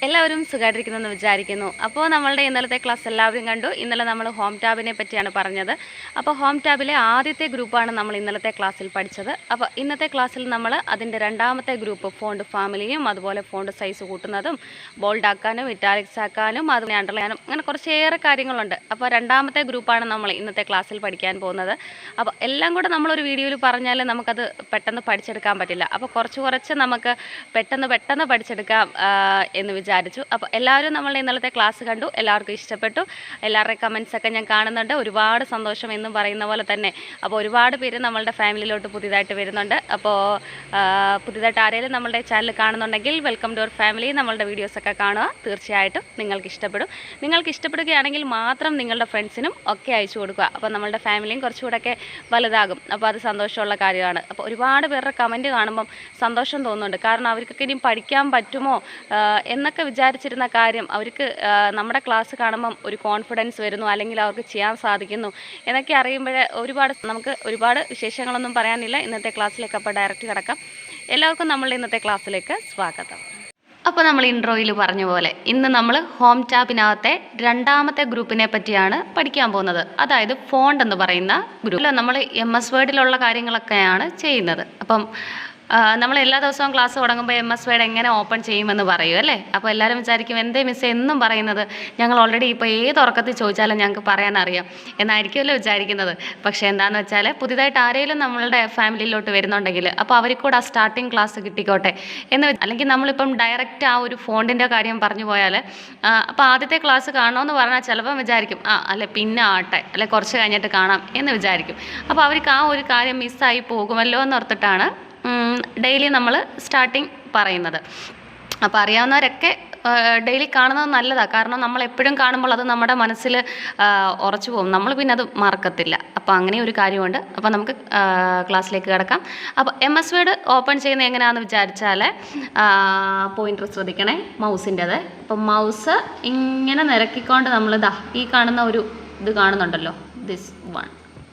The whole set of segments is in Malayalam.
എല്ലാവരും സുഖമായിട്ടിരിക്കുന്നെന്ന് വിചാരിക്കുന്നു. അപ്പോൾ നമ്മളുടെ ഇന്നലത്തെ ക്ലാസ് എല്ലാവരും കണ്ടു. ഇന്നലെ നമ്മൾ ഹോം ടാബിനെ പറ്റിയാണ് പറഞ്ഞത്. അപ്പോൾ ഹോം ടാബിലെ ആദ്യത്തെ ഗ്രൂപ്പാണ് നമ്മൾ ഇന്നലത്തെ ക്ലാസ്സിൽ പഠിച്ചത്. അപ്പോൾ ഇന്നത്തെ ക്ലാസ്സിൽ നമ്മൾ അതിൻ്റെ രണ്ടാമത്തെ ഗ്രൂപ്പ് ഫോണ്ട് ഫാമിലിയും അതുപോലെ ഫോണ്ട് സൈസ് കൂട്ടുന്നതും ബോൾഡ് ആക്കാനും ഇറ്റാലിക്സ് ആക്കാനും അതുപോലെ അണ്ടർലൈനും അങ്ങനെ കുറച്ചേറെ കാര്യങ്ങളുണ്ട്. അപ്പോൾ രണ്ടാമത്തെ ഗ്രൂപ്പാണ് നമ്മൾ ഇന്നത്തെ ക്ലാസ്സിൽ പഠിക്കാൻ പോകുന്നത്. അപ്പോൾ എല്ലാം കൂടെ നമ്മളൊരു വീഡിയോയിൽ പറഞ്ഞാൽ നമുക്കത് പെട്ടെന്ന് പഠിച്ചെടുക്കാൻ പറ്റില്ല. അപ്പോൾ കുറച്ച് നമുക്ക് പെട്ടെന്ന് പഠിച്ചെടുക്കാം എന്ന് വിചാരിച്ചു. അപ്പോൾ എല്ലാവരും നമ്മളുടെ ഇന്നലത്തെ ക്ലാസ് കണ്ടു, എല്ലാവർക്കും ഇഷ്ടപ്പെട്ടു. എല്ലാവരുടെയും കമൻസൊക്കെ ഞാൻ കാണുന്നുണ്ട്. ഒരുപാട് സന്തോഷം എന്നും പറയുന്ന പോലെ തന്നെ. അപ്പോൾ ഒരുപാട് പേര് നമ്മളുടെ ഫാമിലിയിലോട്ട് പുതിയതായിട്ട് വരുന്നുണ്ട്. അപ്പോൾ പുതിയതായിട്ട് ആരെങ്കിലും നമ്മളുടെ ചാനൽ കാണുന്നുണ്ടെങ്കിൽ വെൽക്കം ടു അവർ ഫാമിലി. നമ്മളുടെ വീഡിയോസൊക്കെ കാണുക, തീർച്ചയായിട്ടും നിങ്ങൾക്ക് ഇഷ്ടപ്പെടും. നിങ്ങൾക്ക് ഇഷ്ടപ്പെടുകയാണെങ്കിൽ മാത്രം നിങ്ങളുടെ ഫ്രണ്ട്സിനും ഒക്കെ അയച്ചു കൊടുക്കുക. അപ്പോൾ നമ്മളുടെ ഫാമിലിയും കുറച്ചുകൂടെയൊക്കെ വലുതാകും. അപ്പോൾ അത് സന്തോഷമുള്ള കാര്യമാണ്. അപ്പോൾ ഒരുപാട് പേരുടെ കമൻറ്റ് കാണുമ്പം സന്തോഷം തോന്നുന്നുണ്ട്. കാരണം അവർക്കൊക്കെ ഇനിയും പഠിക്കാൻ പറ്റുമോ എന്നൊക്കെ വിചാരിച്ചിരുന്ന കാര്യം അവർക്ക് നമ്മുടെ ക്ലാസ് കാണുമ്പം ഒരു കോൺഫിഡൻസ് വരുന്നു, അല്ലെങ്കിൽ അവർക്ക് ചെയ്യാൻ സാധിക്കുന്നു എന്നൊക്കെ അറിയുമ്പോൾ നമുക്ക് ഒരുപാട് വിശേഷങ്ങളൊന്നും പറയാനില്ല. ഇന്നത്തെ ക്ലാസ്സിലേക്ക് അപ്പോൾ ഡയറക്റ്റ് കിടക്കാം. എല്ലാവർക്കും നമ്മളുടെ ഇന്നത്തെ ക്ലാസ്സിലേക്ക് സ്വാഗതം. അപ്പോൾ നമ്മൾ ഇൻട്രോയിൽ പറഞ്ഞ പോലെ ഇന്ന് നമ്മൾ ഹോം ടാബിനകത്തെ രണ്ടാമത്തെ ഗ്രൂപ്പിനെ പറ്റിയാണ് പഠിക്കാൻ പോകുന്നത്. അതായത് ഫോണ്ട് എന്ന് പറയുന്ന ഗ്രൂപ്പ്. നമ്മൾ MS വേർഡിലുള്ള കാര്യങ്ങളൊക്കെയാണ് ചെയ്യുന്നത്. അപ്പം നമ്മൾ എല്ലാ ദിവസവും ക്ലാസ് തുടങ്ങുമ്പോൾ MS വേർഡ് എങ്ങനെ ഓപ്പൺ ചെയ്യുമെന്ന് പറയും അല്ലേ. അപ്പോൾ എല്ലാവരും വിചാരിക്കും എന്തേ മിസ് എന്നും പറയുന്നത്, ഞങ്ങൾ ഓൾറെഡി ഇപ്പോൾ ഏത് ഉറക്കത്തിൽ ചോദിച്ചാലും ഞങ്ങൾക്ക് പറയാനറിയാം എന്നായിരിക്കുമല്ലോ വിചാരിക്കുന്നത്. പക്ഷേ എന്താണെന്ന് വെച്ചാൽ പുതിയതായിട്ട് ആരെങ്കിലും നമ്മളുടെ ഫാമിലിയിലോട്ട് വരുന്നുണ്ടെങ്കിൽ അപ്പോൾ അവർക്ക് കൂടെ ആ സ്റ്റാർട്ടിങ് ക്ലാസ് കിട്ടിക്കോട്ടെ എന്ന്, അല്ലെങ്കിൽ നമ്മളിപ്പം ഡയറക്റ്റ് ആ ഒരു ഫോണ്ടിൻ്റെ കാര്യം പറഞ്ഞു പോയാൽ അപ്പോൾ ആദ്യത്തെ ക്ലാസ് കാണണമെന്ന് പറഞ്ഞാൽ ചിലപ്പം വിചാരിക്കും അല്ലെ പിന്നെ ആട്ടെ, അല്ലെ കുറച്ച് കഴിഞ്ഞിട്ട് കാണാം എന്ന് വിചാരിക്കും. അപ്പോൾ അവർക്ക് ആ ഒരു കാര്യം മിസ്സായി പോകുമല്ലോ എന്നോർത്തിട്ടാണ് ഡെയിലി നമ്മൾ സ്റ്റാർട്ടിങ് പറയുന്നത്. അപ്പോൾ അറിയാവുന്നവരൊക്കെ ഡെയിലി കാണുന്നത് നല്ലതാണ്. കാരണം നമ്മൾ എപ്പോഴും കാണുമ്പോൾ അത് നമ്മുടെ മനസ്സിൽ ഉറച്ചു പോകും, നമ്മൾ പിന്നെ അത് മറക്കത്തില്ല. അപ്പോൾ അങ്ങനെ ഒരു കാര്യമുണ്ട്. അപ്പോൾ നമുക്ക് ക്ലാസ്സിലേക്ക് കിടക്കാം. അപ്പോൾ MS വേർഡ് ഓപ്പൺ ചെയ്യുന്നത് എങ്ങനെയാണെന്ന് വിചാരിച്ചാൽ പോയിൻ്റർ ശ്രദ്ധിക്കണേ, മൗസിൻ്റെത്. അപ്പോൾ മൗസ് ഇങ്ങനെ നിരക്കിക്കൊണ്ട് നമ്മൾ ഈ കാണുന്ന ഒരു ഇത് കാണുന്നുണ്ടല്ലോ, ദിസ് വൺ,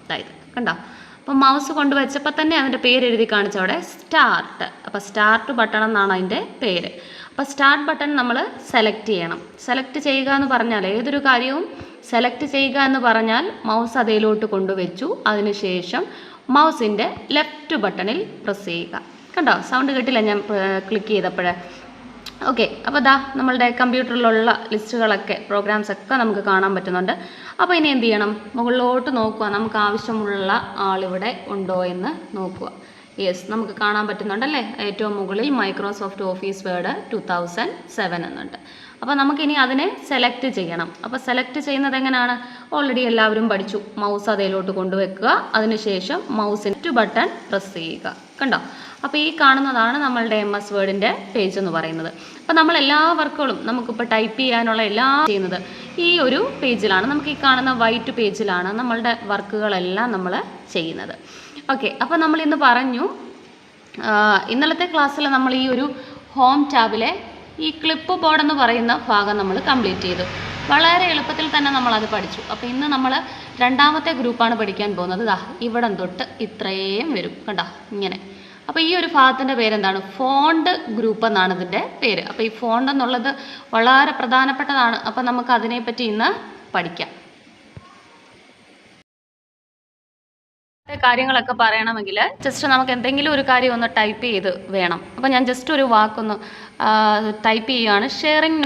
അതായത് കണ്ടോ. അപ്പോൾ മൗസ് കൊണ്ട് വെച്ചപ്പോൾ തന്നെ അതിൻ്റെ പേര് എഴുതി കാണിച്ചവിടെ സ്റ്റാർട്ട്. അപ്പോൾ സ്റ്റാർട്ട് ബട്ടൺ എന്നാണ് അതിൻ്റെ പേര്. അപ്പോൾ സ്റ്റാർട്ട് ബട്ടൺ നമ്മൾ സെലക്ട് ചെയ്യണം. സെലക്ട് ചെയ്യുക എന്ന് പറഞ്ഞാൽ ഏതൊരു കാര്യവും സെലക്ട് ചെയ്യുക എന്ന് പറഞ്ഞാൽ മൗസ് അതിലോട്ട് കൊണ്ടുവച്ചു, അതിനുശേഷം മൗസിൻ്റെ ലെഫ്റ്റ് ബട്ടണിൽ പ്രസ് ചെയ്യുക. കണ്ടോ, സൗണ്ട് കേട്ടില്ല ഞാൻ ക്ലിക്ക് ചെയ്തപ്പോഴേ. ഓക്കെ, അപ്പോൾ നമ്മളുടെ കമ്പ്യൂട്ടറിലുള്ള ലിസ്റ്റുകളൊക്കെ പ്രോഗ്രാംസൊക്കെ നമുക്ക് കാണാൻ പറ്റുന്നുണ്ട്. അപ്പോൾ ഇനി എന്ത് ചെയ്യണം, മുകളിലോട്ട് നോക്കുക, നമുക്ക് ആവശ്യമുള്ള ആളിവിടെ ഉണ്ടോ എന്ന് നോക്കുക. യെസ്, നമുക്ക് കാണാൻ പറ്റുന്നുണ്ടല്ലേ. ഏറ്റവും മുകളിൽ മൈക്രോസോഫ്റ്റ് ഓഫീസ് വേർഡ് 2007 എന്നുണ്ട്. അപ്പോൾ നമുക്കിനി അതിനെ സെലക്ട് ചെയ്യണം. അപ്പോൾ സെലക്ട് ചെയ്യുന്നത് എങ്ങനെയാണ്, ഓൾറെഡി എല്ലാവരും പഠിച്ചു. മൗസ് അതിലോട്ട് കൊണ്ടുവെക്കുക, അതിനുശേഷം മൗസിൻ്റെ ബട്ടൺ പ്രസ് ചെയ്യുക. കണ്ടോ, അപ്പോൾ ഈ കാണുന്നതാണ് നമ്മളുടെ MS വേർഡിൻ്റെ പേജ് എന്ന് പറയുന്നത്. അപ്പോൾ നമ്മൾ എല്ലാ വർക്കുകളും നമുക്കിപ്പോൾ ടൈപ്പ് ചെയ്യാനുള്ള എല്ലാം ചെയ്യുന്നത് ഈ ഒരു പേജിലാണ്. നമുക്ക് ഈ കാണുന്ന വൈറ്റ് പേജിലാണ് നമ്മളുടെ വർക്കുകളെല്ലാം നമ്മൾ ചെയ്യുന്നത്. ഓക്കെ, അപ്പോൾ നമ്മൾ ഇന്ന് പറഞ്ഞു, ഇന്നലത്തെ ക്ലാസ്സിൽ നമ്മൾ ഈ ഒരു ഹോം ടാബിലെ ഈ ക്ലിപ്പ് ബോർഡ് എന്ന് പറയുന്ന ഭാഗം നമ്മൾ കംപ്ലീറ്റ് ചെയ്തു. വളരെ എളുപ്പത്തിൽ തന്നെ നമ്മളത് പഠിച്ചു. അപ്പോൾ ഇന്ന് നമ്മൾ രണ്ടാമത്തെ ഗ്രൂപ്പാണ് പഠിക്കാൻ പോകുന്നത്. ഇവിടം തൊട്ട് ഇത്രയും വരും, കണ്ടോ ഇങ്ങനെ. അപ്പോൾ ഈ ഒരു ഭാഗത്തിൻ്റെ പേരെന്താണ്, ഫോണ്ട് ഗ്രൂപ്പ് എന്നാണ് ഇതിൻ്റെ പേര്. അപ്പോൾ ഈ ഫോണ്ട് എന്നുള്ളത് വളരെ പ്രധാനപ്പെട്ടതാണ്. അപ്പോൾ നമുക്ക് അതിനെപ്പറ്റി ഇന്ന് പഠിക്കാം. കാര്യങ്ങളൊക്കെ പറയണമെങ്കിൽ ജസ്റ്റ് നമുക്ക് എന്തെങ്കിലും ഒരു കാര്യം ഒന്ന് ടൈപ്പ് ചെയ്ത് വേണം. അപ്പോൾ ഞാൻ ജസ്റ്റ് ഒരു വാക്കൊന്ന് ടൈപ്പ് ചെയ്യുകയാണ്. ഷെയറിങ്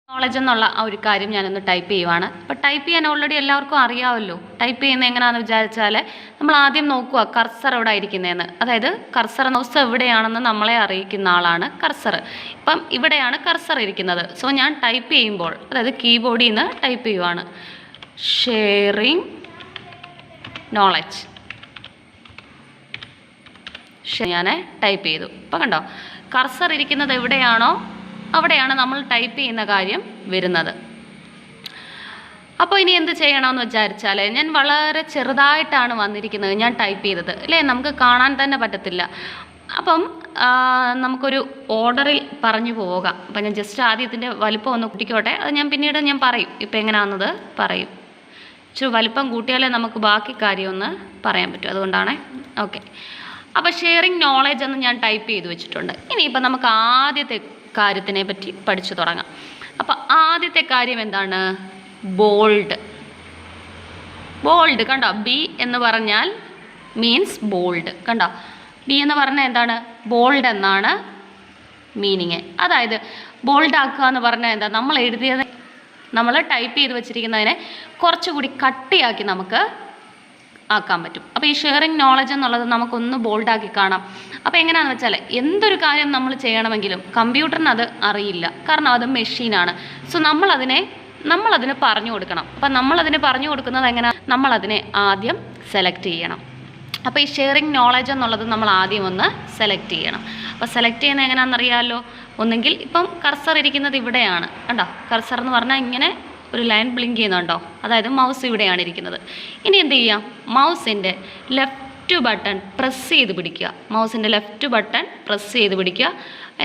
നോളജ് എന്നുള്ള ആ ഒരു കാര്യം ഞാനൊന്ന് ടൈപ്പ് ചെയ്യുവാണ്. അപ്പോൾ ടൈപ്പ് ചെയ്യാൻ ഓൾറെഡി എല്ലാവർക്കും അറിയാമല്ലോ. ടൈപ്പ് ചെയ്യുന്നത് എങ്ങനെയാണെന്ന് വിചാരിച്ചാൽ നമ്മൾ ആദ്യം നോക്കുക കർസർ എവിടെ ഇരിക്കുന്നതെന്ന്. അതായത് കർസർ മൗസ് എവിടെയാണെന്ന് നമ്മളെ അറിയിക്കുന്ന ആളാണ് കർസർ. ഇപ്പം ഇവിടെയാണ് കർസർ ഇരിക്കുന്നത്. സോ ഞാൻ ടൈപ്പ് ചെയ്യുമ്പോൾ, അതായത് കീബോർഡിൽ നിന്ന് ടൈപ്പ് ചെയ്യുവാണ്, ഷെയറിങ് നോളജ്. ഞാൻ ടൈപ്പ് ചെയ്തു. അപ്പോൾ കണ്ടോ, കർസർ ഇരിക്കുന്നത് എവിടെയാണോ അവിടെയാണ് നമ്മൾ ടൈപ്പ് ചെയ്യുന്ന കാര്യം വരുന്നത്. അപ്പോൾ ഇനി എന്ത് ചെയ്യണമെന്ന് വിചാരിച്ചാൽ, ഞാൻ വളരെ ചെറുതായിട്ടാണ് വന്നിരിക്കുന്നത് ഞാൻ ടൈപ്പ് ചെയ്തത് അല്ലേ, നമുക്ക് കാണാൻ തന്നെ പറ്റത്തില്ല. അപ്പം നമുക്കൊരു ഓർഡറിൽ പറഞ്ഞു പോകാം. അപ്പം ഞാൻ ജസ്റ്റ് ആദ്യം ഇതിൻ്റെ വലിപ്പം ഒന്ന് കൂട്ടിക്കോട്ടെ, അത് ഞാൻ പിന്നീട് ഞാൻ പറയും. ഇപ്പം എങ്ങനെയാണെന്നത് പറയും. ഇച്ചിരി വലിപ്പം കൂട്ടിയാലേ നമുക്ക് ബാക്കി കാര്യമൊന്ന് പറയാൻ പറ്റും, അതുകൊണ്ടാണ്. ഓക്കെ, അപ്പോൾ ഷെയറിങ് നോളജ് എന്ന് ഞാൻ ടൈപ്പ് ചെയ്ത് വെച്ചിട്ടുണ്ട്. ഇനിയിപ്പോൾ നമുക്ക് ആദ്യത്തെ കാര്യത്തിനെ പറ്റി പഠിച്ചു തുടങ്ങാം. അപ്പോൾ ആദ്യത്തെ കാര്യം എന്താണ്? ബോൾഡ്. ബോൾഡ് കണ്ടോ, ബി എന്ന് പറഞ്ഞാൽ മീൻസ് ബോൾഡ്. കണ്ടോ, ബി എന്ന് പറഞ്ഞാൽ എന്താണ്? ബോൾഡ് എന്നാണ് മീനിങ്. അതായത് ബോൾഡ് ആക്കുക എന്ന് പറഞ്ഞാൽ എന്താ? നമ്മൾ എഴുതിയത്, നമ്മൾ ടൈപ്പ് ചെയ്ത് വെച്ചിരിക്കുന്നതിനെ കുറച്ചുകൂടി കട്ടിയാക്കി നമുക്ക് ആക്കാൻ പറ്റും. അപ്പോൾ ഈ ഷെയറിങ് നോളജ് എന്നുള്ളത് നമുക്കൊന്ന് ബോൾഡാക്കി കാണാം. അപ്പോൾ എങ്ങനെയാണെന്ന് വെച്ചാൽ, എന്തൊരു കാര്യം നമ്മൾ ചെയ്യണമെങ്കിലും കമ്പ്യൂട്ടറിന് അത് അറിയില്ല, കാരണം അത് മെഷീനാണ്. സോ നമ്മളതിന് പറഞ്ഞു കൊടുക്കണം. അപ്പം നമ്മളതിന് പറഞ്ഞു കൊടുക്കുന്നത് എങ്ങനെയാണ്? നമ്മളതിനെ ആദ്യം സെലക്ട് ചെയ്യണം. അപ്പോൾ ഈ ഷെയറിങ് നോളജ് എന്നുള്ളത് നമ്മൾ ആദ്യം ഒന്ന് സെലക്ട് ചെയ്യണം. അപ്പോൾ സെലക്ട് ചെയ്യുന്നത് എങ്ങനെയാണെന്നറിയാമല്ലോ. ഒന്നെങ്കിൽ ഇപ്പം കർസർ ഇരിക്കുന്നത് ഇവിടെയാണ്, കണ്ടോ? കർസർ എന്ന് പറഞ്ഞാൽ ഇങ്ങനെ ഒരു ലൈൻ ബ്ലിങ്ക് ചെയ്യുന്നുണ്ടോ? അതായത് മൗസ് ഇവിടെയാണ് ഇരിക്കുന്നത്. ഇനി എന്ത് ചെയ്യാം? മൗസിൻ്റെ ലെഫ്റ്റ് ബട്ടൺ പ്രസ് ചെയ്ത് പിടിക്കുക. മൗസിൻ്റെ ലെഫ്റ്റ് ബട്ടൺ പ്രസ് ചെയ്ത് പിടിക്കുക.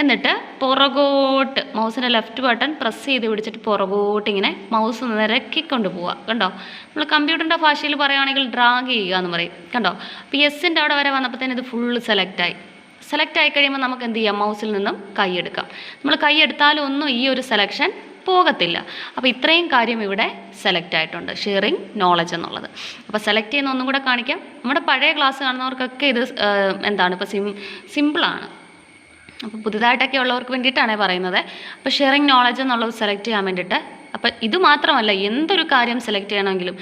എന്നിട്ട് പുറകോട്ട് മൗസിൻ്റെ ലെഫ്റ്റ് ബട്ടൺ പ്രസ് ചെയ്ത് പിടിച്ചിട്ട് പുറകോട്ട് ഇങ്ങനെ മൗസ് നിരക്കിക്കൊണ്ട് പോവുക. കണ്ടോ? നമ്മൾ കമ്പ്യൂട്ടറിൻ്റെ ഭാഷയിൽ പറയുകയാണെങ്കിൽ ഡ്രാഗ് ചെയ്യുക എന്ന് പറയും. കണ്ടോ? അപ്പോൾ എസിൻ്റെ അവിടെ വരെ വന്നപ്പോഴത്തേന് ഇത് ഫുള്ള് സെലക്റ്റായി. സെലക്ട് ആയി കഴിയുമ്പോൾ നമുക്ക് എന്ത് ചെയ്യാം? മൗസിൽ നിന്നും കൈയെടുക്കാം. നമ്മൾ കൈയെടുത്താലും ഒന്നും ഈ ഒരു സെലക്ഷൻ പോകത്തില്ല. അപ്പോൾ ഇത്രയും കാര്യം ഇവിടെ സെലക്ട് ആയിട്ടുണ്ട്, ഷെയറിങ് നോളജ് എന്നുള്ളത്. അപ്പോൾ സെലക്ട് ചെയ്യുന്ന ഒന്നും കൂടെ കാണിക്കാം. നമ്മുടെ പഴയ ക്ലാസ് കാണുന്നവർക്കൊക്കെ ഇത് എന്താണ്, ഇപ്പോൾ സിമ്പിളാണ്. അപ്പോൾ പുതുതായിട്ടൊക്കെ ഉള്ളവർക്ക് വേണ്ടിയിട്ടാണ് പറയുന്നത്. അപ്പോൾ ഷെയറിങ് നോളജ് എന്നുള്ളത് സെലക്ട് ചെയ്യാൻ വേണ്ടിയിട്ട്, അപ്പോൾ ഇത് മാത്രമല്ല, എന്തൊരു കാര്യം സെലക്ട് ചെയ്യണമെങ്കിലും,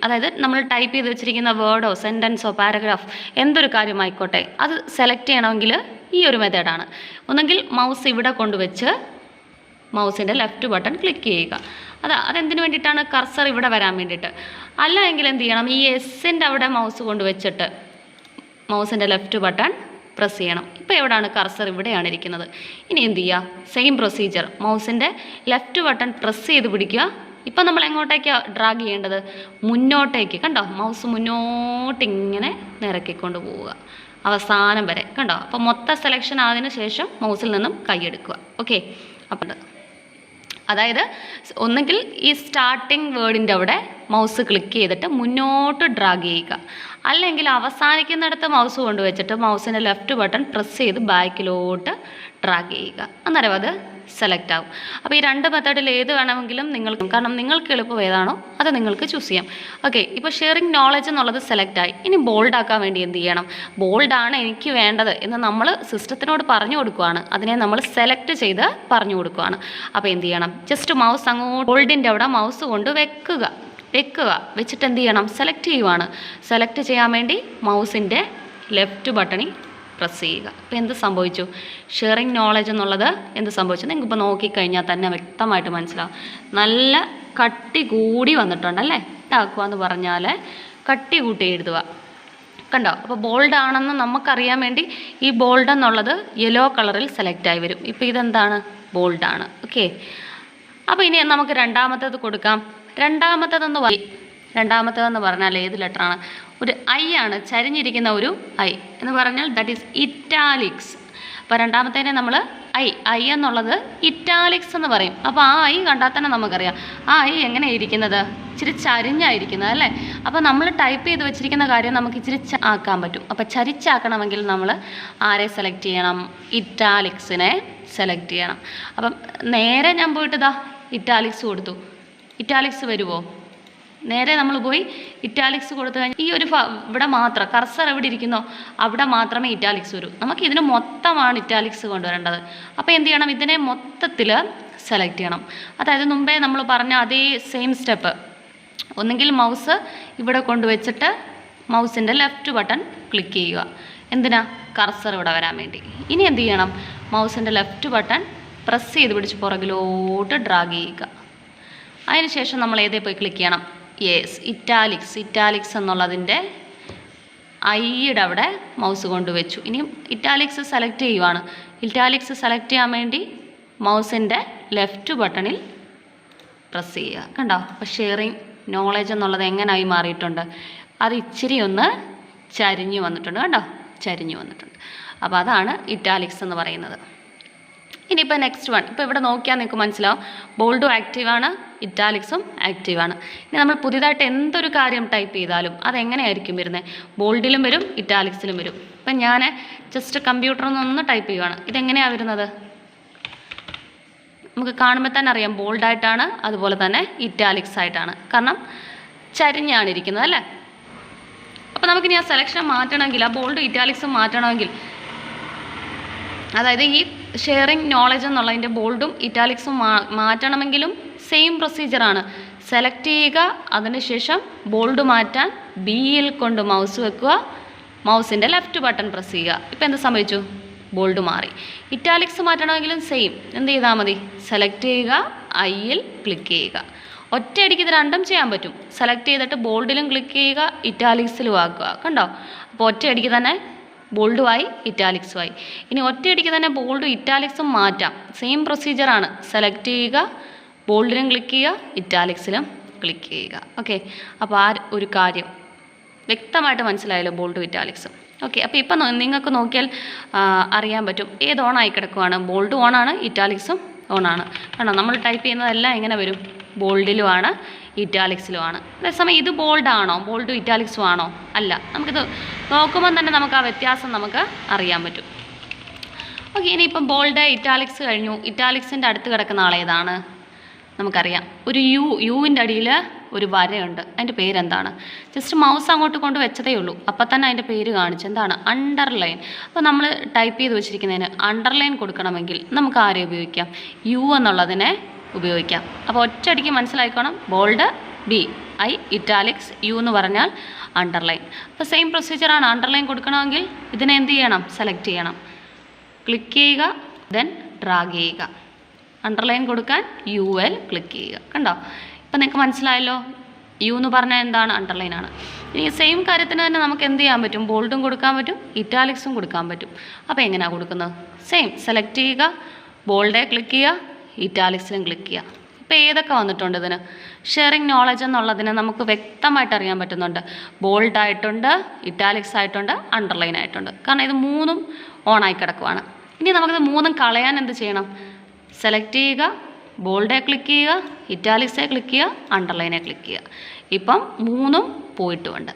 അതായത് നമ്മൾ ടൈപ്പ് ചെയ്ത് വെച്ചിരിക്കുന്ന വേർഡോ സെൻറ്റൻസോ പാരഗ്രാഫ് എന്തൊരു കാര്യമായിക്കോട്ടെ, അത് സെലക്ട് ചെയ്യണമെങ്കിൽ ഈ ഒരു മെത്തേഡാണ്. ഒന്നെങ്കിൽ മൗസ് ഇവിടെ കൊണ്ടുവച്ച് മൗസിൻ്റെ ലെഫ്റ്റ് ബട്ടൺ ക്ലിക്ക് ചെയ്യുക. അതെന്തിനു വേണ്ടിയിട്ടാണ്? കർസർ ഇവിടെ വരാൻ വേണ്ടിയിട്ട്. അല്ല എങ്കിൽ എന്ത് ചെയ്യണം? ഈ എസിൻ്റെ അവിടെ മൗസ് കൊണ്ടുവച്ചിട്ട് മൗസിൻ്റെ ലെഫ്റ്റ് ബട്ടൺ പ്രസ് ചെയ്യണം. ഇപ്പോൾ എവിടെയാണ്? കർസർ ഇവിടെയാണ് ഇരിക്കുന്നത്. ഇനി എന്ത് ചെയ്യുക? സെയിം പ്രൊസീജിയർ, മൗസിൻ്റെ ലെഫ്റ്റ് ബട്ടൺ പ്രസ് ചെയ്ത് പിടിക്കുക. ഇപ്പം നമ്മൾ എങ്ങോട്ടേക്കാണ് ഡ്രാഗ് ചെയ്യേണ്ടത്? മുന്നോട്ടേക്ക്. കണ്ടോ? മൗസ് മുന്നോട്ടിങ്ങനെ നിരക്കിക്കൊണ്ട് പോവുക അവസാനം വരെ. കണ്ടോ? അപ്പോൾ മൊത്തം സെലക്ഷൻ ആയതിനു ശേഷം മൗസിൽ നിന്നും കൈയെടുക്കുക. ഓക്കെ. അപ്പം അതായത് ഒന്നെങ്കിൽ ഈ സ്റ്റാർട്ടിങ് വേർഡിൻ്റെ അവിടെ മൗസ് ക്ലിക്ക് ചെയ്തിട്ട് മുന്നോട്ട് ഡ്രാഗ് ചെയ്യുക, അല്ലെങ്കിൽ അവസാനിക്കുന്നിടത്ത് മൗസ് കൊണ്ടുവച്ചിട്ട് മൗസിൻ്റെ ലെഫ്റ്റ് ബട്ടൺ പ്രസ് ചെയ്ത് ബാക്കിലോട്ട് ഡ്രാഗ് ചെയ്യുക. അന്നേരം അത് സെലക്ട് ആവും. അപ്പോൾ ഈ രണ്ട് മെത്തേഡിൽ ഏത് വേണമെങ്കിലും കാരണം നിങ്ങൾക്ക് എളുപ്പം ഏതാണോ അത് നിങ്ങൾക്ക് ചൂസ് ചെയ്യാം. ഓക്കെ. ഇപ്പോൾ ഷെയറിങ് നോളജ് എന്നുള്ളത് സെലക്ട് ആയി. ഇനി ബോൾഡ് ആക്കാൻ വേണ്ടി എന്ത് ചെയ്യണം? ബോൾഡാണ് എനിക്ക് വേണ്ടത് എന്ന് നമ്മൾ സിസ്റ്റത്തിനോട് പറഞ്ഞു കൊടുക്കുകയാണ്. അതിനെ നമ്മൾ സെലക്ട് ചെയ്ത് പറഞ്ഞു കൊടുക്കുകയാണ്. അപ്പോൾ എന്ത് ചെയ്യണം? ജസ്റ്റ് മൗസ് അങ്ങോട്ട് ബോൾഡിൻ്റെ അവിടെ മൗസ് കൊണ്ട് വെച്ചിട്ട് എന്ത് ചെയ്യണം? സെലക്ട് ചെയ്യുവാണ്. സെലക്ട് ചെയ്യാൻ വേണ്ടി മൗസിൻ്റെ ലെഫ്റ്റ് ബട്ടണിൽ പ്രസ് ചെയ്യുക. അപ്പോൾ എന്ത് സംഭവിച്ചു? ഷെയറിങ് നോളജ് എന്നുള്ളത് എന്ത് സംഭവിച്ചു? നിങ്ങൾക്കിപ്പോൾ നോക്കിക്കഴിഞ്ഞാൽ തന്നെ വ്യക്തമായിട്ട് മനസ്സിലാവും. നല്ല കട്ടി കൂടി വന്നിട്ടുണ്ടല്ലേ? ആക്കുക എന്ന് പറഞ്ഞാൽ കട്ടി കൂട്ടി എഴുതുക. കണ്ടോ? അപ്പോൾ ബോൾഡ് ആണെന്ന് നമുക്കറിയാൻ വേണ്ടി ഈ ബോൾഡ് എന്നുള്ളത് യെല്ലോ കളറിൽ സെലക്ട് ആയി വരും. ഇപ്പോൾ ഇതെന്താണ്? ബോൾഡാണ്. ഓക്കെ. അപ്പോൾ ഇനി നമുക്ക് രണ്ടാമത്തേത് കൊടുക്കാം. രണ്ടാമത്തേതെന്ന് പറഞ്ഞാൽ ഏത് ലെറ്ററാണ്? ഒരു ഐ ആണ്, ചരിഞ്ഞിരിക്കുന്ന ഒരു ഐ എന്ന് പറഞ്ഞാൽ ദാറ്റ് ഈസ് ഇറ്റാലിക്സ്. അപ്പോൾ രണ്ടാമത്തേനെ നമ്മൾ ഐ എന്നുള്ളത് ഇറ്റാലിക്സ് എന്ന് പറയും. അപ്പോൾ ആ ഐ കണ്ടാൽ തന്നെ നമുക്കറിയാം ആ ഐ എങ്ങനെയാണ് ഇരിക്കുന്നത്? ഇച്ചിരി ചരിഞ്ഞായിരിക്കുന്നത് അല്ലേ? അപ്പോൾ നമ്മൾ ടൈപ്പ് ചെയ്ത് വെച്ചിരിക്കുന്ന കാര്യം നമുക്ക് ഇച്ചിരി ആക്കാൻ പറ്റും. അപ്പോൾ ചരിച്ചാക്കണമെങ്കിൽ നമ്മൾ ആരെ സെലക്ട് ചെയ്യണം? ഇറ്റാലിക്സിനെ സെലക്ട് ചെയ്യണം. അപ്പം നേരെ ഞാൻ പോയിട്ട് ഇറ്റാലിക്സ് കൊടുത്തു. ഇറ്റാലിക്സ് വരുമോ? നേരെ നമ്മൾ പോയി ഇറ്റാലിക്സ് കൊടുത്തു കഴിഞ്ഞാൽ ഈ ഒരു ഇവിടെ മാത്രം കർസർ എവിടെ ഇരിക്കുന്നോ അവിടെ മാത്രമേ ഇറ്റാലിക്സ് വരൂ. നമുക്ക് ഇതിന് മൊത്തമാണ് ഇറ്റാലിക്സ് കൊണ്ടുവരേണ്ടത്. അപ്പോൾ എന്ത് ചെയ്യണം? ഇതിനെ മൊത്തത്തിൽ സെലക്ട് ചെയ്യണം. അതായത് മുമ്പേ നമ്മൾ പറഞ്ഞ അതേ സെയിം സ്റ്റെപ്പ്. ഒന്നെങ്കിൽ മൗസ് ഇവിടെ കൊണ്ടുവച്ചിട്ട് മൗസിൻ്റെ ലെഫ്റ്റ് ബട്ടൺ ക്ലിക്ക് ചെയ്യുക. എന്തിനാ? കർസർ ഇവിടെ വരാൻ വേണ്ടി. ഇനി എന്ത് ചെയ്യണം? മൗസിൻ്റെ ലെഫ്റ്റ് ബട്ടൺ പ്രസ് ചെയ്ത് പിടിച്ച് പുറകിലോട്ട് ഡ്രാഗ് ചെയ്യുക. അതിനുശേഷം നമ്മൾ ഏതേ പോയി ക്ലിക്ക് ചെയ്യണം? യെസ്, ഇറ്റാലിക്സ് എന്നുള്ളതിൻ്റെ ഐയുടെ അവിടെ മൗസ് കൊണ്ടുവച്ചു. ഇനി ഇറ്റാലിക്സ് സെലക്ട് ചെയ്യുവാണ്. ഇറ്റാലിക്സ് സെലക്ട് ചെയ്യാൻ വേണ്ടി മൗസിൻ്റെ ലെഫ്റ്റ് ബട്ടണിൽ പ്രസ് ചെയ്യുക. കണ്ടോ? അപ്പോൾ ഷെയറിങ് നോളജ് എന്നുള്ളത് എങ്ങനെയായി മാറിയിട്ടുണ്ട്? അത് ഇച്ചിരി ഒന്ന് ചരിഞ്ഞു വന്നിട്ടുണ്ട്. കണ്ടോ? ചരിഞ്ഞു വന്നിട്ടുണ്ട്. അപ്പോൾ അതാണ് ഇറ്റാലിക്സ് എന്ന് പറയുന്നത്. ഇനിയിപ്പോൾ നെക്സ്റ്റ് വൺ. ഇപ്പോൾ ഇവിടെ നോക്കിയാൽ നിങ്ങൾക്ക് മനസ്സിലാവും ബോൾഡും ആക്റ്റീവാണ്, ഇറ്റാലിക്സും ആക്റ്റീവാണ്. ഇനി നമ്മൾ പുതിയതായിട്ട് എന്തൊരു കാര്യം ടൈപ്പ് ചെയ്താലും അതെങ്ങനെയായിരിക്കും വരുന്നത്? ബോൾഡിലും വരും, ഇറ്റാലിക്സിലും വരും. ഇപ്പം ഞാൻ ജസ്റ്റ് കമ്പ്യൂട്ടറിൽ നിന്ന് ടൈപ്പ് ചെയ്യുവാണ്. ഇതെങ്ങനെയാണ് വരുന്നത്? നമുക്ക് കാണുമ്പോൾ തന്നെ അറിയാം ബോൾഡായിട്ടാണ്, അതുപോലെ തന്നെ ഇറ്റാലിക്സ് ആയിട്ടാണ്, കാരണം ചരിഞ്ഞാണ് ഇരിക്കുന്നത് അല്ലേ. അപ്പോൾ നമുക്കിനി ആ സെലക്ഷൻ മാറ്റണമെങ്കിൽ, ആ ബോൾഡും ഇറ്റാലിക്സും മാറ്റണമെങ്കിൽ, അതായത് ഈ ഷെയറിങ് നോളജ് എന്നുള്ളതിൻ്റെ ബോൾഡും ഇറ്റാലിക്സും മാറ്റണമെങ്കിലും സെയിം പ്രൊസീജിയറാണ്. സെലക്ട് ചെയ്യുക, അതിനുശേഷം ബോൾഡ് മാറ്റാൻ ബിയിൽ കൊണ്ട് മൗസ് വെക്കുക, മൗസിൻ്റെ ലെഫ്റ്റ് ബട്ടൺ പ്രസ് ചെയ്യുക. ഇപ്പോൾ എന്ത് സംഭവിച്ചു? ബോൾഡ് മാറി. ഇറ്റാലിക്സ് മാറ്റണമെങ്കിലും സെയിം, എന്ത് ചെയ്താൽ മതി? സെലക്ട് ചെയ്യുക, ഐയിൽ ക്ലിക്ക് ചെയ്യുക. ഒറ്റയടിക്ക് ഇത് രണ്ടും ചെയ്യാൻ പറ്റും. സെലക്ട് ചെയ്തിട്ട് ബോൾഡിലും ക്ലിക്ക് ചെയ്യുക, ഇറ്റാലിക്സിലും ആക്കുക. കണ്ടോ? അപ്പോൾ ഒറ്റയടിക്ക് തന്നെ ബോൾഡുമായി ഇറ്റാലിക്സുമായി. ഇനി ഒറ്റയടിക്ക് തന്നെ ബോൾഡും ഇറ്റാലിക്സും മാറ്റാം. സെയിം പ്രൊസീജിയറാണ്. സെലക്ട് ചെയ്യുക, ബോൾഡിലും ക്ലിക്ക് ചെയ്യുക, ഇറ്റാലിക്സിലും ക്ലിക്ക് ചെയ്യുക. ഓക്കെ, അപ്പോൾ ആ ഒരു കാര്യം വ്യക്തമായിട്ട് മനസ്സിലായല്ലോ, ബോൾഡും ഇറ്റാലിക്സും. ഓക്കെ, അപ്പോൾ ഇപ്പം നിങ്ങൾക്ക് നോക്കിയാൽ അറിയാൻ പറ്റും ഏത് ഓണായി കിടക്കുവാണ്. ബോൾഡ് ഓണാണ്, ഇറ്റാലിക്സും ഓണാണ്. കാരണം നമ്മൾ ടൈപ്പ് ചെയ്യുന്നതെല്ലാം എങ്ങനെ വരും? ബോൾഡിലുമാണ്, ഇറ്റാലിക്സിലുമാണ്. അതേസമയം ഇത് ബോൾഡാണോ? ബോൾഡും ഇറ്റാലിക്സും ആണോ? അല്ല. നമുക്കിത് നോക്കുമ്പോൾ തന്നെ നമുക്ക് ആ വ്യത്യാസം നമുക്ക് അറിയാൻ പറ്റും. ഓക്കെ, ഇനിയിപ്പം ബോൾഡ് ഇറ്റാലിക്സ് കഴിഞ്ഞു. ഇറ്റാലിക്സിൻ്റെ അടുത്ത് കിടക്കുന്ന ആളേതാണ്? നമുക്കറിയാം. ഒരു യുവിൻ്റെ അടിയിൽ ഒരു വരയുണ്ട്. അതിൻ്റെ പേരെന്താണ്? ജസ്റ്റ് മൗസ് അങ്ങോട്ട് കൊണ്ട് വെച്ചതേ ഉള്ളൂ, അപ്പം തന്നെ അതിൻ്റെ പേര് കാണിച്ചു. എന്താണ്? അണ്ടർലൈൻ. അപ്പോൾ നമ്മൾ ടൈപ്പ് ചെയ്ത് വെച്ചിരിക്കുന്നതിന് അണ്ടർലൈൻ കൊടുക്കണമെങ്കിൽ നമുക്ക് ആരെ ഉപയോഗിക്കാം? യു എന്നുള്ളതിനെ ഉപയോഗിക്കാം. അപ്പോൾ ഒറ്റയടിക്ക് മനസ്സിലാക്കണം, bold B, I, italics, U എന്ന് പറഞ്ഞാൽ അണ്ടർലൈൻ. അപ്പോൾ സെയിം പ്രൊസീജിയറാണ്. അണ്ടർലൈൻ കൊടുക്കണമെങ്കിൽ ഇതിനെ എന്ത് ചെയ്യണം? സെലക്ട് ചെയ്യണം, ക്ലിക്ക് ചെയ്യുക, ദെൻ ഡ്രാഗ് ചെയ്യുക. അണ്ടർലൈൻ കൊടുക്കാൻ UL ക്ലിക്ക് ചെയ്യുക. കണ്ടോ? ഇപ്പം നിങ്ങൾക്ക് മനസ്സിലായല്ലോ, യു എന്ന് പറഞ്ഞാൽ എന്താണ്? അണ്ടർലൈനാണ്. ഇനി സെയിം കാര്യത്തിന് തന്നെ നമുക്ക് എന്ത് ചെയ്യാൻ പറ്റും? ബോൾഡും കൊടുക്കാൻ പറ്റും, ഇറ്റാലിക്സും കൊടുക്കാൻ പറ്റും. അപ്പോൾ എങ്ങനെയാണ് കൊടുക്കുന്നത്? സെയിം, സെലക്ട് ചെയ്യുക, ബോൾഡെ ക്ലിക്ക് ചെയ്യുക, ഇറ്റാലിക്സിലും ക്ലിക്ക് ചെയ്യുക. ഇപ്പോൾ ഏതൊക്കെ വന്നിട്ടുണ്ട് ഇതിന്? ഷെയറിങ് നോളജ് എന്നുള്ളതിന് നമുക്ക് വ്യക്തമായിട്ട് അറിയാൻ പറ്റുന്നുണ്ട്. ബോൾഡ് ആയിട്ടുണ്ട്, ഇറ്റാലിക്സ് ആയിട്ടുണ്ട്, അണ്ടർലൈൻ ആയിട്ടുണ്ട്. കാരണം ഇത് മൂന്നും ഓണായി കിടക്കുവാണ്. ഇനി നമുക്കിത് മൂന്നും കളയാൻ എന്ത് ചെയ്യണം? സെലക്ട് ചെയ്യുക, ബോൾഡെ ക്ലിക്ക് ചെയ്യുക, ഇറ്റാലിക്സെ ക്ലിക്ക് ചെയ്യുക, അണ്ടർലൈനെ ക്ലിക്ക് ചെയ്യുക. ഇപ്പം മൂന്നും പോയിട്ടുമുണ്ട്.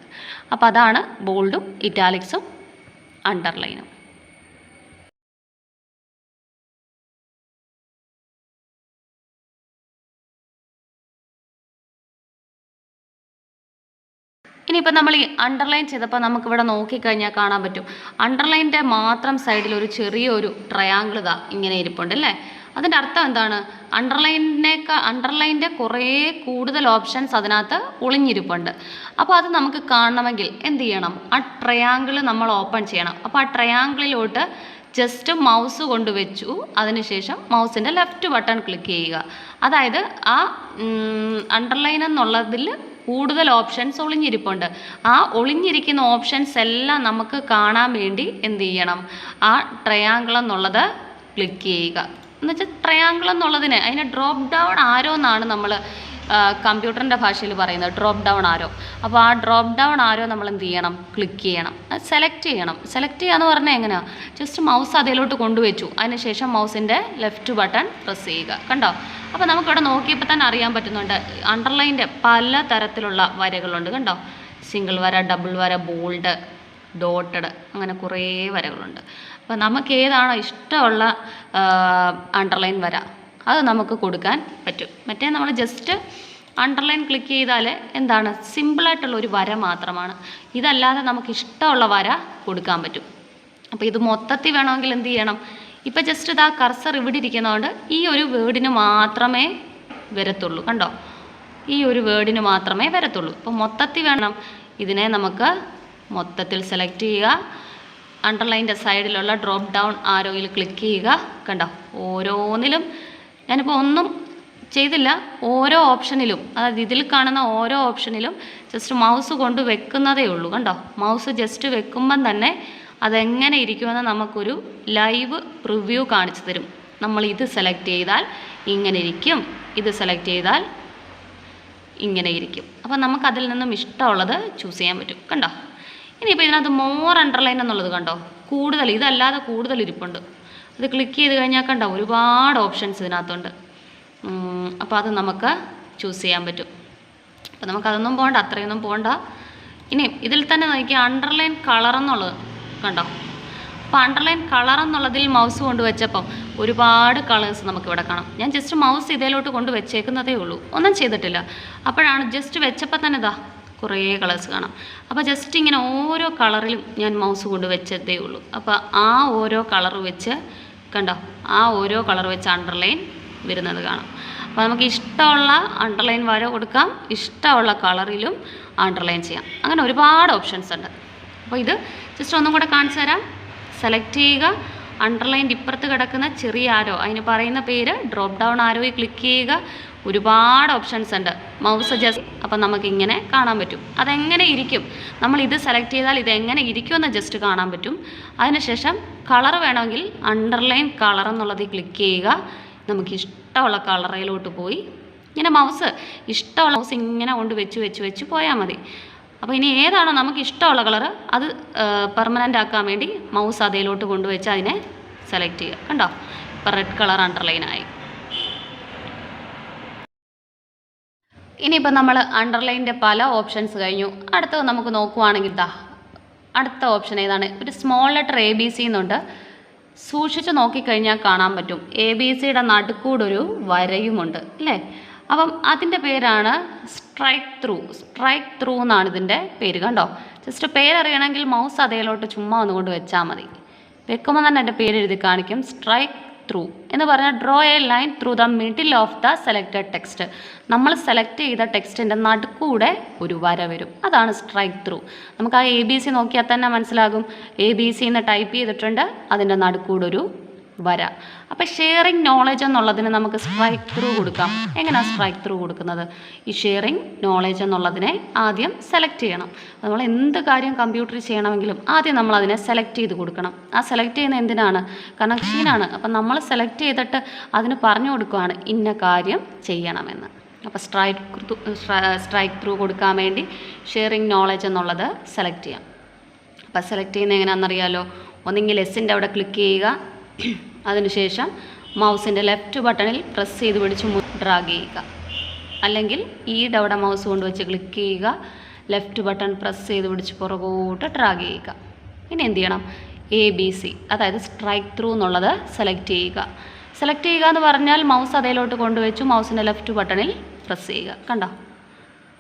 അപ്പോൾ അതാണ് ബോൾഡും ഇറ്റാലിക്സും അണ്ടർലൈനും. ഇനിയിപ്പോൾ നമ്മൾ ഈ അണ്ടർലൈൻ ചെയ്തപ്പോൾ നമുക്കിവിടെ നോക്കിക്കഴിഞ്ഞാൽ കാണാൻ പറ്റും, അണ്ടർലൈൻ്റെ മാത്രം സൈഡിൽ ഒരു ചെറിയൊരു ട്രയാങ്കിൾ ഇതാ ഇങ്ങനെ ഇരിപ്പുണ്ട് അല്ലേ. അതിൻ്റെ അർത്ഥം എന്താണ്? അണ്ടർലൈൻ്റെ കുറേ കൂടുതൽ ഓപ്ഷൻസ് അതിനകത്ത് ഒളിഞ്ഞിരിപ്പുണ്ട്. അപ്പോൾ അത് നമുക്ക് കാണണമെങ്കിൽ എന്ത് ചെയ്യണം? ആ ട്രയാങ്കിൾ നമ്മൾ ഓപ്പൺ ചെയ്യണം. അപ്പോൾ ആ ട്രയാങ്കിളിലോട്ട് ജസ്റ്റ് മൗസ് കൊണ്ട് വെച്ചു, അതിനുശേഷം മൗസിൻ്റെ ലെഫ്റ്റ് ബട്ടൺ ക്ലിക്ക് ചെയ്യുക. അതായത് ആ അണ്ടർലൈൻ എന്നുള്ളതിൽ കൂടുതൽ ഓപ്ഷൻസ് ഒളിഞ്ഞിരിപ്പുണ്ട്. ആ ഒളിഞ്ഞിരിക്കുന്ന ഓപ്ഷൻസ് എല്ലാം നമുക്ക് കാണാൻ വേണ്ടി എന്ത് ചെയ്യണം? ആ ട്രയാങ്കിൾ എന്നുള്ളത് ക്ലിക്ക് ചെയ്യുക. എന്നുവെച്ചാൽ ട്രയാങ്കിൾ എന്നുള്ളതിന് അതിന് ഡ്രോപ്പ് ഡൗൺ ആരോ എന്നാണ് നമ്മൾ കമ്പ്യൂട്ടറിൻ്റെ ഭാഷയിൽ പറയുന്നത്, ഡ്രോപ്പ് ഡൗൺ ആരോ. അപ്പോൾ ആ ഡ്രോപ്പ് ഡൗൺ ആരോ നമ്മൾ എന്ത് ചെയ്യണം? ക്ലിക്ക് ചെയ്യണം, സെലക്ട് ചെയ്യണം. സെലക്ട് ചെയ്യുക എന്ന് പറഞ്ഞാൽ എങ്ങനെയാണ്? ജസ്റ്റ് മൗസ് അതിലോട്ട് കൊണ്ടുവച്ചു, അതിനുശേഷം മൗസിൻ്റെ ലെഫ്റ്റ് ബട്ടൺ പ്രസ് ചെയ്യുക. കണ്ടോ? അപ്പോൾ നമുക്കിവിടെ നോക്കിയപ്പോൾ തന്നെ അറിയാൻ പറ്റുന്നുണ്ട്, അണ്ടർലൈൻ്റെ പല തരത്തിലുള്ള വരകളുണ്ട്. കണ്ടോ? സിംഗിൾ വര, ഡബിൾ വര, ബോൾഡ്, ഡോട്ടഡ്, അങ്ങനെ കുറേ വരകളുണ്ട്. അപ്പോൾ നമുക്ക് ഏതാണോ ഇഷ്ടമുള്ള അണ്ടർലൈൻ വര അത് നമുക്ക് കൊടുക്കാൻ പറ്റും. മറ്റേ നമ്മൾ ജസ്റ്റ് അണ്ടർലൈൻ ക്ലിക്ക് ചെയ്താൽ എന്താണ്? സിമ്പിളായിട്ടുള്ള ഒരു വര മാത്രമാണ്. ഇതല്ലാതെ നമുക്ക് ഇഷ്ടമുള്ള വര കൊടുക്കാൻ പറ്റും. അപ്പോൾ ഇത് മൊത്തത്തിൽ വേണമെങ്കിൽ എന്ത് ചെയ്യണം? ഇപ്പോൾ ജസ്റ്റ് ഇതാ കർസർ ഇവിടെ ഇരിക്കുന്നതുകൊണ്ട് ഈ ഒരു വേർഡിന് മാത്രമേ വരത്തുള്ളൂ. കണ്ടോ? ഈ ഒരു വേർഡിന് മാത്രമേ വരത്തുള്ളൂ. അപ്പോൾ മൊത്തത്തിൽ വേണം ഇതിനെ നമുക്ക് മൊത്തത്തിൽ സെലക്ട് ചെയ്യുക, അണ്ടർലൈൻ്റെ സൈഡിലുള്ള ഡ്രോപ്പ് ഡൗൺ ആരോയിൽ ക്ലിക്ക് ചെയ്യുക. കണ്ടോ? ഓരോന്നിലും ഞാനിപ്പോൾ ഒന്നും ചെയ്തില്ല, ഓരോ ഓപ്ഷനിലും, അതായത് ഇതിൽ കാണുന്ന ഓരോ ഓപ്ഷനിലും ജസ്റ്റ് മൗസ് കൊണ്ട് വെക്കുന്നതേ ഉള്ളൂ. കണ്ടോ? മൗസ് ജസ്റ്റ് വെക്കുമ്പം തന്നെ അതെങ്ങനെ ഇരിക്കുമെന്ന് നമുക്കൊരു ലൈവ് പ്രിവ്യൂ കാണിച്ചു തരും. നമ്മൾ ഇത് സെലക്ട് ചെയ്താൽ ഇങ്ങനെ ഇരിക്കും, ഇത് സെലക്ട് ചെയ്താൽ ഇങ്ങനെ ഇരിക്കും. അപ്പോൾ നമുക്കതിൽ നിന്നും ഇഷ്ടമുള്ളത് ചൂസ് ചെയ്യാൻ പറ്റും. കണ്ടോ? ഇനിയിപ്പോൾ ഇതിനകത്ത് മോർ അണ്ടർലൈൻ എന്നുള്ളത് കണ്ടോ? കൂടുതൽ, ഇതല്ലാതെ കൂടുതൽ ഇരിപ്പുണ്ട്. അത് ക്ലിക്ക് ചെയ്ത് കഴിഞ്ഞാൽ കണ്ടോ ഒരുപാട് ഓപ്ഷൻസ് ഇതിനകത്തുണ്ട്. അപ്പോൾ അത് നമുക്ക് ചൂസ് ചെയ്യാൻ പറ്റും. അപ്പോൾ നമുക്കതൊന്നും പോകണ്ട, അത്രയൊന്നും പോകണ്ട. ഇനി ഇതിൽ തന്നെ നോക്കിയാൽ അണ്ടർലൈൻ കളർ എന്നുള്ളത് കണ്ടോ? അപ്പോൾ അണ്ടർലൈൻ കളർ എന്നുള്ളതിൽ മൗസ് കൊണ്ട് വെച്ചപ്പോൾ ഒരുപാട് കളേഴ്സ് നമുക്കിവിടെ കാണാം. ഞാൻ ജസ്റ്റ് മൗസ് ഇതിലോട്ട് കൊണ്ട് വെച്ചേക്കുന്നതേ ഉള്ളൂ, ഒന്നും ചെയ്തിട്ടില്ല. അപ്പോഴാണ് ജസ്റ്റ് വെച്ചപ്പോൾ തന്നെ ഇതാ കുറേ കളേഴ്സ് കാണാം. അപ്പോൾ ജസ്റ്റ് ഇങ്ങനെ ഓരോ കളറിലും ഞാൻ മൗസ് കൊണ്ട് വെച്ചതേ ഉള്ളൂ. അപ്പോൾ ആ ഓരോ കളർ വെച്ച് കണ്ടോ, ആ ഓരോ കളർ വെച്ച് അണ്ടർലൈൻ വരുന്നത് കാണാം. അപ്പോൾ നമുക്ക് ഇഷ്ടമുള്ള അണ്ടർലൈൻ വര കൊടുക്കാം, ഇഷ്ടമുള്ള കളറിലും അണ്ടർലൈൻ ചെയ്യാം. അങ്ങനെ ഒരുപാട് ഓപ്ഷൻസ് ഉണ്ട്. അപ്പോൾ ഇത് ജസ്റ്റ് ഒന്നും കൂടെ കാണിച്ചു തരാം. സെലക്ട് ചെയ്യുക, അണ്ടർലൈൻ്റെ ഇപ്പുറത്ത് കിടക്കുന്ന ചെറിയ ആരോ, അതിന് പറയുന്ന പേര് ഡ്രോപ്പ് ഡൗൺ ആരോയിൽ ക്ലിക്ക് ചെയ്യുക. ഒരുപാട് ഓപ്ഷൻസ് ഉണ്ട്. മൗസ് ജസ്റ്റ് അപ്പോൾ നമുക്കിങ്ങനെ കാണാൻ പറ്റും. അതെങ്ങനെ ഇരിക്കും, നമ്മൾ ഇത് സെലക്ട് ചെയ്താൽ ഇതെങ്ങനെ ഇരിക്കുമെന്ന് ജസ്റ്റ് കാണാൻ പറ്റും. അതിനുശേഷം കളർ വേണമെങ്കിൽ അണ്ടർലൈൻ കളർ എന്നുള്ളത് ക്ലിക്ക് ചെയ്യുക. നമുക്ക് ഇഷ്ടമുള്ള കളറിലോട്ട് പോയി ഇങ്ങനെ മൗസ് ഇഷ്ടമുള്ള മൗസ് ഇങ്ങനെ കൊണ്ട് വെച്ച് പോയാൽ മതി. അപ്പോൾ ഇനി ഏതാണോ നമുക്ക് ഇഷ്ടമുള്ള കളർ അത് പെർമനൻ്റ് ആക്കാൻ വേണ്ടി മൗസ് അതിലോട്ട് കൊണ്ടുവച്ച് അതിനെ സെലക്ട് ചെയ്യുക. കണ്ടോ, ഇപ്പോൾ റെഡ് കളർ അണ്ടർലൈൻ ആയി. ഇനിയിപ്പോൾ നമ്മൾ അണ്ടർലൈൻ്റെ പല ഓപ്ഷൻസ് കഴിഞ്ഞു. അടുത്തത് നമുക്ക് നോക്കുവാണെങ്കിൽ അടുത്ത ഓപ്ഷൻ ഏതാണ്? ഒരു സ്മോൾ ലെറ്റർ ABC എന്നുണ്ട്. സൂക്ഷിച്ച് നോക്കിക്കഴിഞ്ഞാൽ കാണാൻ പറ്റും ABCയുടെ നടുക്കൂടൊരു വരയുമുണ്ട് അല്ലേ? അപ്പം അതിൻ്റെ പേരാണ് സ്ട്രൈക്ക് ത്രൂ എന്നാണ് ഇതിൻ്റെ പേര്. കണ്ടോ, ജസ്റ്റ് പേരറിയണമെങ്കിൽ മൗസ് അതേലോട്ട് ചുമ്മാ ഒന്നുകൊണ്ട് വെച്ചാൽ മതി. വെക്കുമ്പോൾ തന്നെ എൻ്റെ പേര് എഴുതി കാണിക്കും. സ്ട്രൈക്ക് ത്രൂ എന്ന് പറഞ്ഞാൽ draw A line through the middle of the selected text. നമ്മൾ സെലക്ട് ചെയ്ത ടെക്സ്റ്റിൻ്റെ നടുക്കൂടെ ഒരു വര വരും, അതാണ് സ്ട്രൈക്ക് ത്രൂ. നമുക്ക് ആ ABC നോക്കിയാൽ തന്നെ മനസ്സിലാകും. ABC എന്ന് ടൈപ്പ് ചെയ്തിട്ടുണ്ട്, അതിൻ്റെ നടുക്കൂടെ ഒരു വര. അപ്പോൾ ഷെയറിങ് നോളജ് എന്നുള്ളതിന് നമുക്ക് സ്ട്രൈക്ക് ത്രൂ കൊടുക്കാം. എങ്ങനെയാണ് സ്ട്രൈക്ക് ത്രൂ കൊടുക്കുന്നത്? ഈ ഷെയറിങ് നോളജ് എന്നുള്ളതിനെ ആദ്യം സെലക്ട് ചെയ്യണം. നമ്മൾ എന്ത് കാര്യം കമ്പ്യൂട്ടറിൽ ചെയ്യണമെങ്കിലും ആദ്യം നമ്മൾ അതിനെ സെലക്ട് ചെയ്ത് കൊടുക്കണം. ആ സെലക്ട് ചെയ്യുന്ന എന്തിനാണ്? കണക്ഷനാണ്. അപ്പം നമ്മൾ സെലക്ട് ചെയ്തിട്ട് അതിന് പറഞ്ഞു കൊടുക്കുകയാണ് ഇന്ന കാര്യം ചെയ്യണമെന്ന്. അപ്പോൾ സ്ട്രൈക്ക് ത്രൂ കൊടുക്കാൻ വേണ്ടി ഷെയറിങ് നോളജ് എന്നുള്ളത് സെലക്ട് ചെയ്യാം. അപ്പോൾ സെലക്ട് ചെയ്യുന്നത് എങ്ങനെയാണെന്നറിയാലോ? ഒന്നെങ്കിൽ എസിൻ്റെ അവിടെ ക്ലിക്ക് ചെയ്യുക, അതിനുശേഷം മൗസിൻ്റെ ലെഫ്റ്റ് ബട്ടണിൽ പ്രസ് ചെയ്ത് പിടിച്ച് ഡ്രാഗ് ചെയ്യുക. അല്ലെങ്കിൽ ഈയുടെ അവിടെ മൗസ് കൊണ്ടുവച്ച് ക്ലിക്ക് ചെയ്യുക, ലെഫ്റ്റ് ബട്ടൺ പ്രസ് ചെയ്ത് പിടിച്ച് പുറകോട്ട് ഡ്രാഗ് ചെയ്യുക. ഇനി എന്ത് ചെയ്യണം? ABC, അതായത് സ്ട്രൈക്ക് ത്രൂ എന്നുള്ളത് സെലക്ട് ചെയ്യുക. സെലക്ട് ചെയ്യുക എന്ന് പറഞ്ഞാൽ മൗസ് അതേലോട്ട് കൊണ്ടുവച്ചു മൗസിൻ്റെ ലെഫ്റ്റ് ബട്ടണിൽ പ്രസ് ചെയ്യുക. കണ്ടോ,